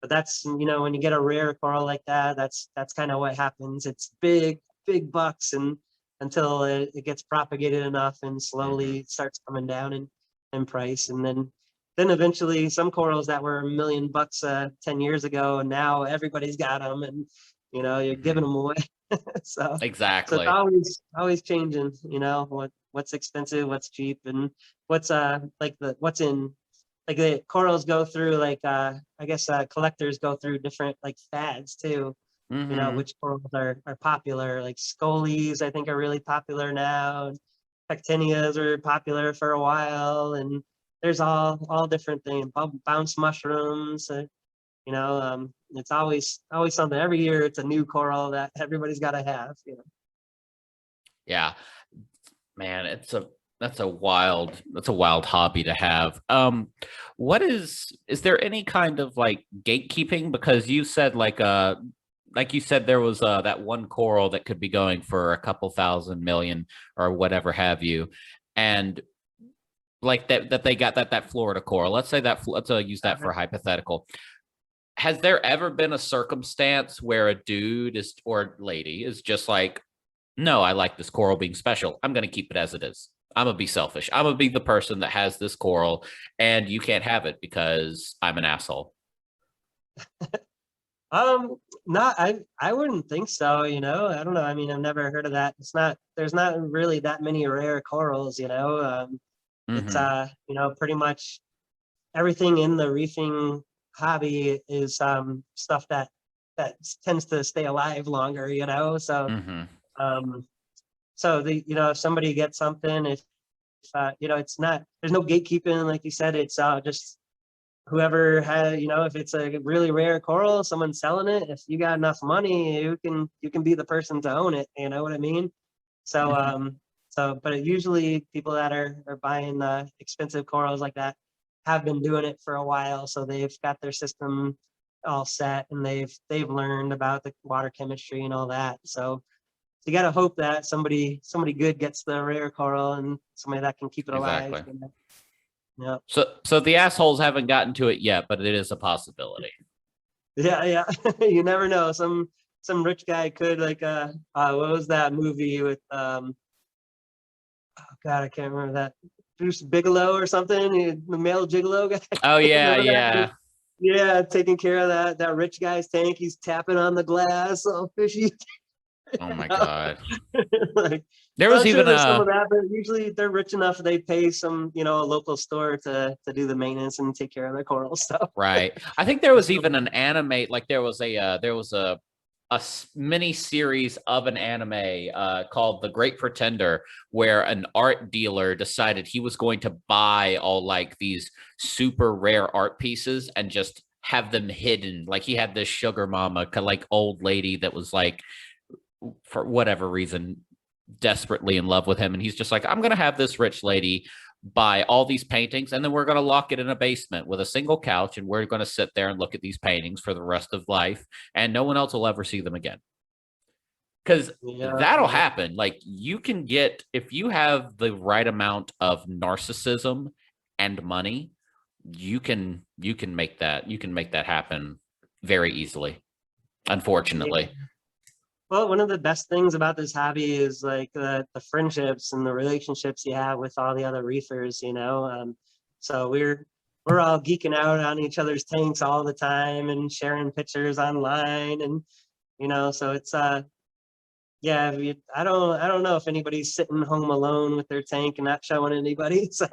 that's, you know, when you get a rare coral like that, that's kind of what happens. It's big bucks, and until it gets propagated enough and slowly starts coming down in price. And then eventually some corals that were $1 million 10 years ago, and now everybody's got them, and you know, you're giving them away. So it's Exactly. always changing, you know, what's expensive, what's cheap, and what's what's in, like the corals go through, like I guess collectors go through different like fads too. You know, which corals are popular, like scolies, I think, are really popular now. Pectinias are popular for a while, and there's all different things. Bounce mushrooms, you know, it's always something. Every year it's a new coral that everybody's got to have, you know. Yeah, man, that's a wild hobby to have. What is there any kind of like gatekeeping? Because you said like you said there was that one coral that could be going for a couple thousand million or whatever have you, and like that they got that Florida coral. Let's say that let's use that for a hypothetical. Has there ever been a circumstance where a dude is or lady is just like, no, I like this coral being special. I'm going to keep it as it is. I'm going to be selfish. I'm going to be the person that has this coral, and you can't have it because I'm an asshole. Not I wouldn't think so, you know. I don't know. I mean, I've never heard of that. There's not really that many rare corals, you know. It's Mm-hmm. you know, pretty much everything in the reefing hobby is stuff that tends to stay alive longer, you know. Mm-hmm. Um so you know, if somebody gets something, if you know, it's not, there's no gatekeeping, like you said. It's just whoever has, you know, if it's a really rare coral, someone's selling it, if you got enough money, you can be the person to own it, you know what I mean? So Mm-hmm. but usually people that are buying the expensive corals like that have been doing it for a while, so they've got their system all set, and they've learned about the water chemistry and all that. So you got to hope that somebody good gets the rare coral, and somebody that can keep it alive, Exactly. you know? Yeah. So the assholes haven't gotten to it yet, but it is a possibility. Yeah. You never know. Some rich guy could, like what was that movie with oh God, I can't remember that. Bruce Bigelow or something, the male gigolo guy. Oh yeah, Remember that? yeah. Yeah, taking care of that rich guy's tank. He's tapping on the glass, all fishy. Oh You my know? god. Like, There so was I'm sure even there's some of that, but usually they're rich enough, they pay some, you know, a local store to do the maintenance and take care of their coral stuff. right. I think there was So, even an anime, like there was a mini series of an anime called The Great Pretender, where an art dealer decided he was going to buy all like these super rare art pieces and just have them hidden. Like he had this sugar mama, like old lady that was like, for whatever reason, desperately in love with him. And he's just like, I'm going to have this rich lady buy all these paintings, and then we're going to lock it in a basement with a single couch, and we're going to sit there and look at these paintings for the rest of life, and no one else will ever see them again. Because yeah, that'll yeah. happen. Like you can get, if you have the right amount of narcissism and money, you can make that happen very easily, Yeah. unfortunately. Well, one of the best things about this hobby is like the friendships and the relationships you have with all the other reefers, you know. So we're all geeking out on each other's tanks all the time and sharing pictures online, and you know, so Yeah, I don't know if anybody's sitting home alone with their tank and not showing anybody. So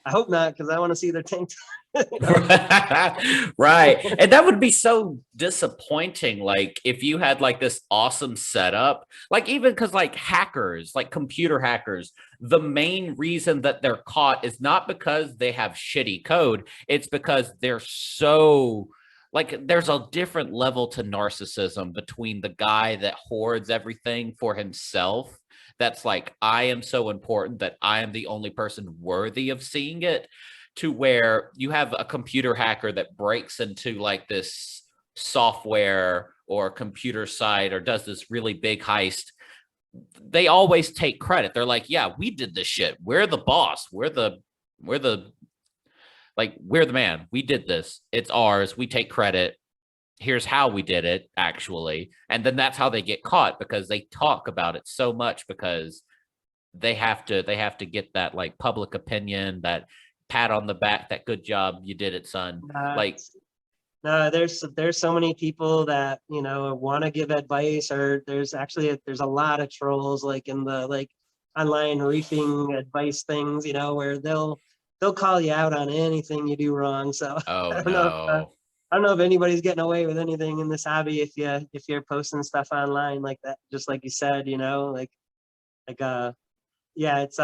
I hope not, because I want to see their tank. You know? Right. And that would be so disappointing. Like if you had like this awesome setup, like even because like hackers, like computer hackers, the main reason that they're caught is not because they have shitty code. It's because they're so like there's a different level to narcissism between the guy that hoards everything for himself. That's like, I am so important that I am the only person worthy of seeing it, to where you have a computer hacker that breaks into like this software or computer site or does this really big heist. They always take credit. They're like, yeah, we did this shit. We're the boss. We're the like we're the man. We did this. It's ours. We take credit. Here's how we did it actually. And then that's how they get caught, because they talk about it so much, because they have to get that like public opinion, that pat on the back, that good job, you did it, son. Uh, Like, no, there's so many people that, you know, want to give advice, or there's a lot of trolls like in the like online reefing advice things, you know, where they'll call you out on anything you do wrong. So oh I don't know if no. I don't know if anybody's getting away with anything in this hobby if you're posting stuff online like that, just like you said, you know, like yeah, it's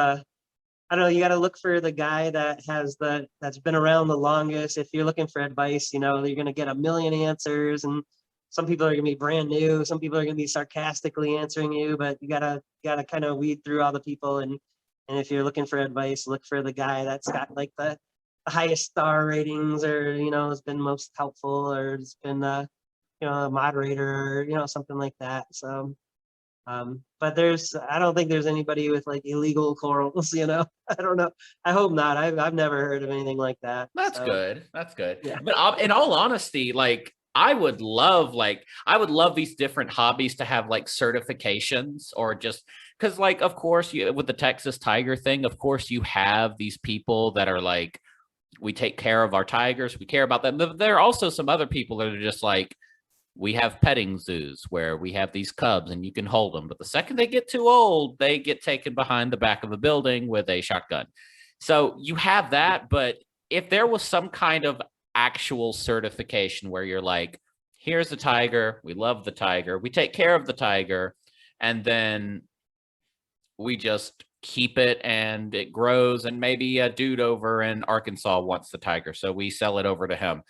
I don't know, you got to look for the guy that's been around the longest. If you're looking for advice, you know, you're going to get a million answers, and some people are going to be brand new, some people are going to be sarcastically answering you, but you got to kind of weed through all the people, and if you're looking for advice, look for the guy that's got like the highest star ratings, or you know, has been most helpful, or has been you know, a moderator, or you know, something like that. So but I don't think there's anybody with like illegal corals, you know. I don't know. I hope not. I've never heard of anything like that. That's So good. That's good. yeah. But in all honesty, like I would love these different hobbies to have like certifications, or just because like of course you with the Texas tiger thing, of course you have these people that are like, we take care of our tigers, we care about them. There are also some other people that are just like, we have petting zoos where we have these cubs and you can hold them. But the second they get too old, they get taken behind the back of a building with a shotgun. So you have that. But if there was some kind of actual certification where you're like, here's the tiger, we love the tiger, we take care of the tiger, and then we just keep it and it grows, and maybe a dude over in Arkansas wants the tiger, so we sell it over to him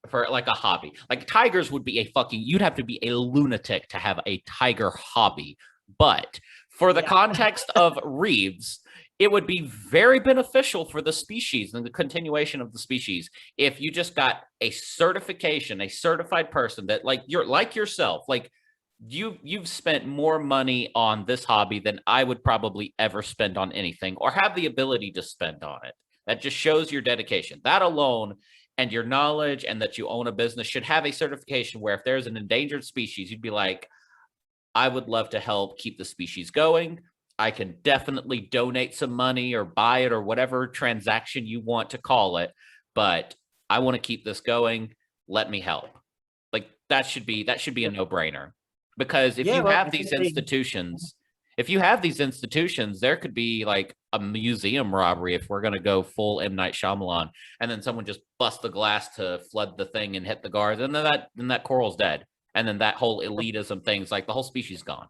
for like a hobby. Like tigers would be a fucking, you'd have to be a lunatic to have a tiger hobby. But for the Yeah. context of reeves, it would be very beneficial for the species and the continuation of the species if you just got a certification, a certified person that like you're like yourself, like you've spent more money on this hobby than I would probably ever spend on anything or have the ability to spend on it. That just shows your dedication. That alone, and your knowledge, and that you own a business, should have a certification where if there's an endangered species, you'd be like, I would love to help keep the species going. I can definitely donate some money or buy it or whatever transaction you want to call it, but I want to keep this going. Let me help. Like that should be a no-brainer. Because if Yeah, you well, have these definitely. institutions, if you have these institutions, there could be like a museum robbery if we're going to go full M. Night Shyamalan, and then someone just busts the glass to flood the thing and hit the guards, and then that coral's dead, and then that whole elitism thing's like the whole species gone.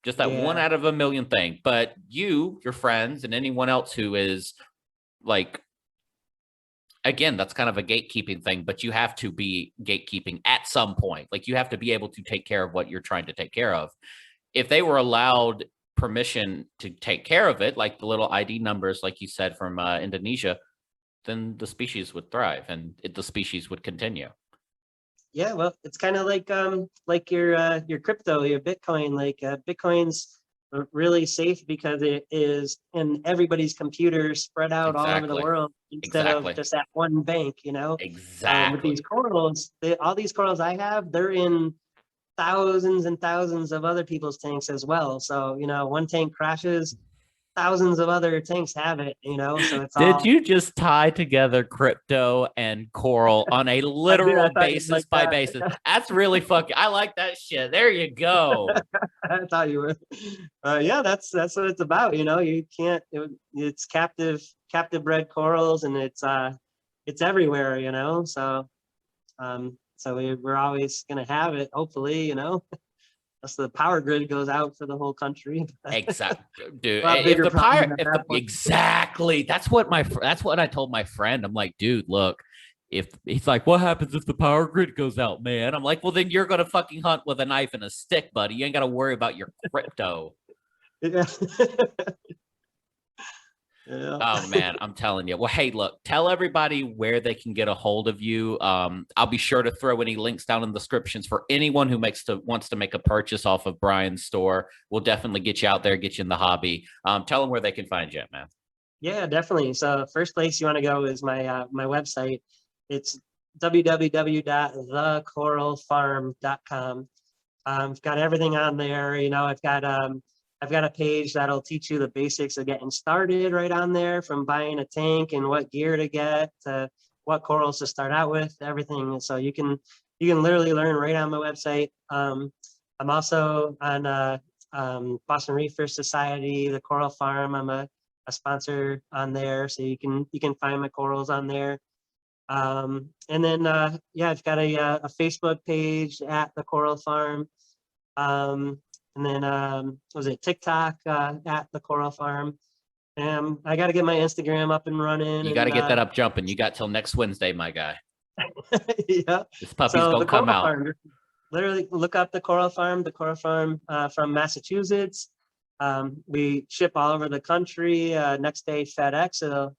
Just that one Yeah. out of a million thing. But you, your friends, and anyone else who is like, again, that's kind of a gatekeeping thing, but you have to be gatekeeping at some point. Like you have to be able to take care of what you're trying to take care of. If they were allowed permission to take care of it, like the little ID numbers, like you said, from Indonesia, then the species would thrive and the species would continue. Yeah, well, it's kind of like your crypto, your Bitcoin. Like Bitcoin's really safe because it is in everybody's computer spread out all over the Exactly. world instead of Exactly. just at one bank, you know. With these Exactly. corals, all these corals I have, they're in thousands and thousands of other people's tanks as well. So, you know, one tank crashes, thousands of other tanks have it, so it's Did all. you just tie together crypto and coral on a I did. I literal thought you'd basis like by that. basis? That's really fucking. I like that shit. There you go. I thought you would. Yeah, that's what it's about. You can't. It's captive bred corals, and it's everywhere. So we're always gonna have it. Hopefully, unless the power grid goes out for the whole country. Exactly, dude. A lot If bigger the problem pirate, at if the that point. exactly, that's what I told my friend. I'm like, dude, look, if he's like, what happens if the power grid goes out, man? I'm like, well, then you're gonna fucking hunt with a knife and a stick, buddy. You ain't gotta worry about your crypto. Yeah. Yeah. Oh man, I'm telling you. Well, hey, look, tell everybody where they can get a hold of you. I'll be sure to throw any links down in the descriptions for anyone who wants to make a purchase off of Brian's store. We'll definitely get you out there, get you in the hobby. Tell them where they can find you, man. Yeah, definitely. So first place you want to go is my website. It's www.thecoralfarm.com. I've got everything on there. I've got a page that'll teach you the basics of getting started right on there, from buying a tank and what gear to get to what corals to start out with, everything. So you can literally learn right on my website. I'm also on Boston Reefer Society, the Coral Farm. I'm a sponsor on there, so you can find my corals on there. And then yeah, I've got a Facebook page at the Coral Farm. And then was it TikTok at the Coral Farm? And I got to get my Instagram up and running. You got to And get that up jumping. You got till next Wednesday, my guy. yeah, This puppy's so gonna the come Coral out. Farm. Literally, look up the Coral Farm. The Coral Farm from Massachusetts. We ship all over the country. Next day FedEx.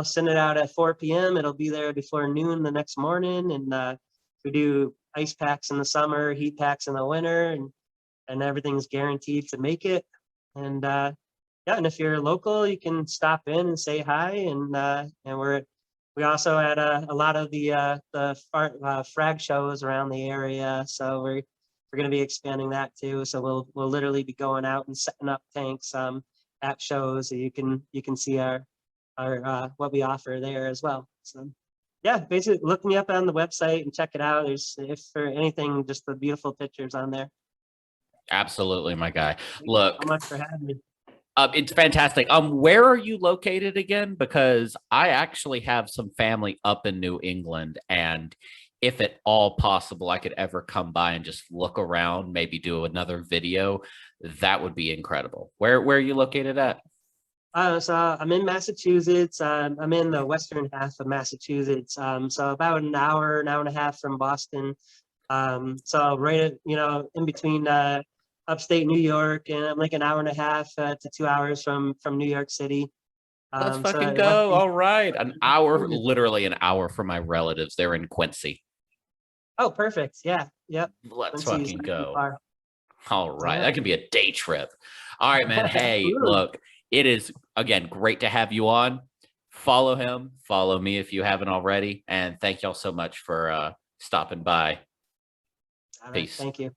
Send it out at 4 p.m. It'll be there before noon the next morning. And we do ice packs in the summer, heat packs in the winter, and everything's guaranteed to make it. And yeah, and if you're local, you can stop in and say hi. And we also had a lot of the frag shows around the area, so we're going to be expanding that too. So we'll literally be going out and setting up tanks at shows, so you can see our what we offer there as well. So yeah, basically look me up on the website and check it out. There's, if for anything, just the beautiful pictures on there. Absolutely, my guy. Thank you Look, so much for having me. it's fantastic. Where are you located again? Because I actually have some family up in New England, and if at all possible, I could ever come by and just look around, maybe do another video. That would be incredible. Where are you located at? So I'm in Massachusetts. I'm in the western half of Massachusetts. So about an hour and a half from Boston. So right at, in between upstate New York, and I'm like an hour and a half to 2 hours from New York City. Let's So fucking it must go. be. All right. An hour, literally an hour from my relatives. They're in Quincy. Oh, perfect. Yeah. Yep. Let's Quincy's fucking not too go. far. All right. Yeah. That could be a day trip. All right, man. Hey, Absolutely. look, it is, again, great to have you on. Follow him. Follow me if you haven't already. And thank y'all so much for stopping by. All right. Peace. Thank you.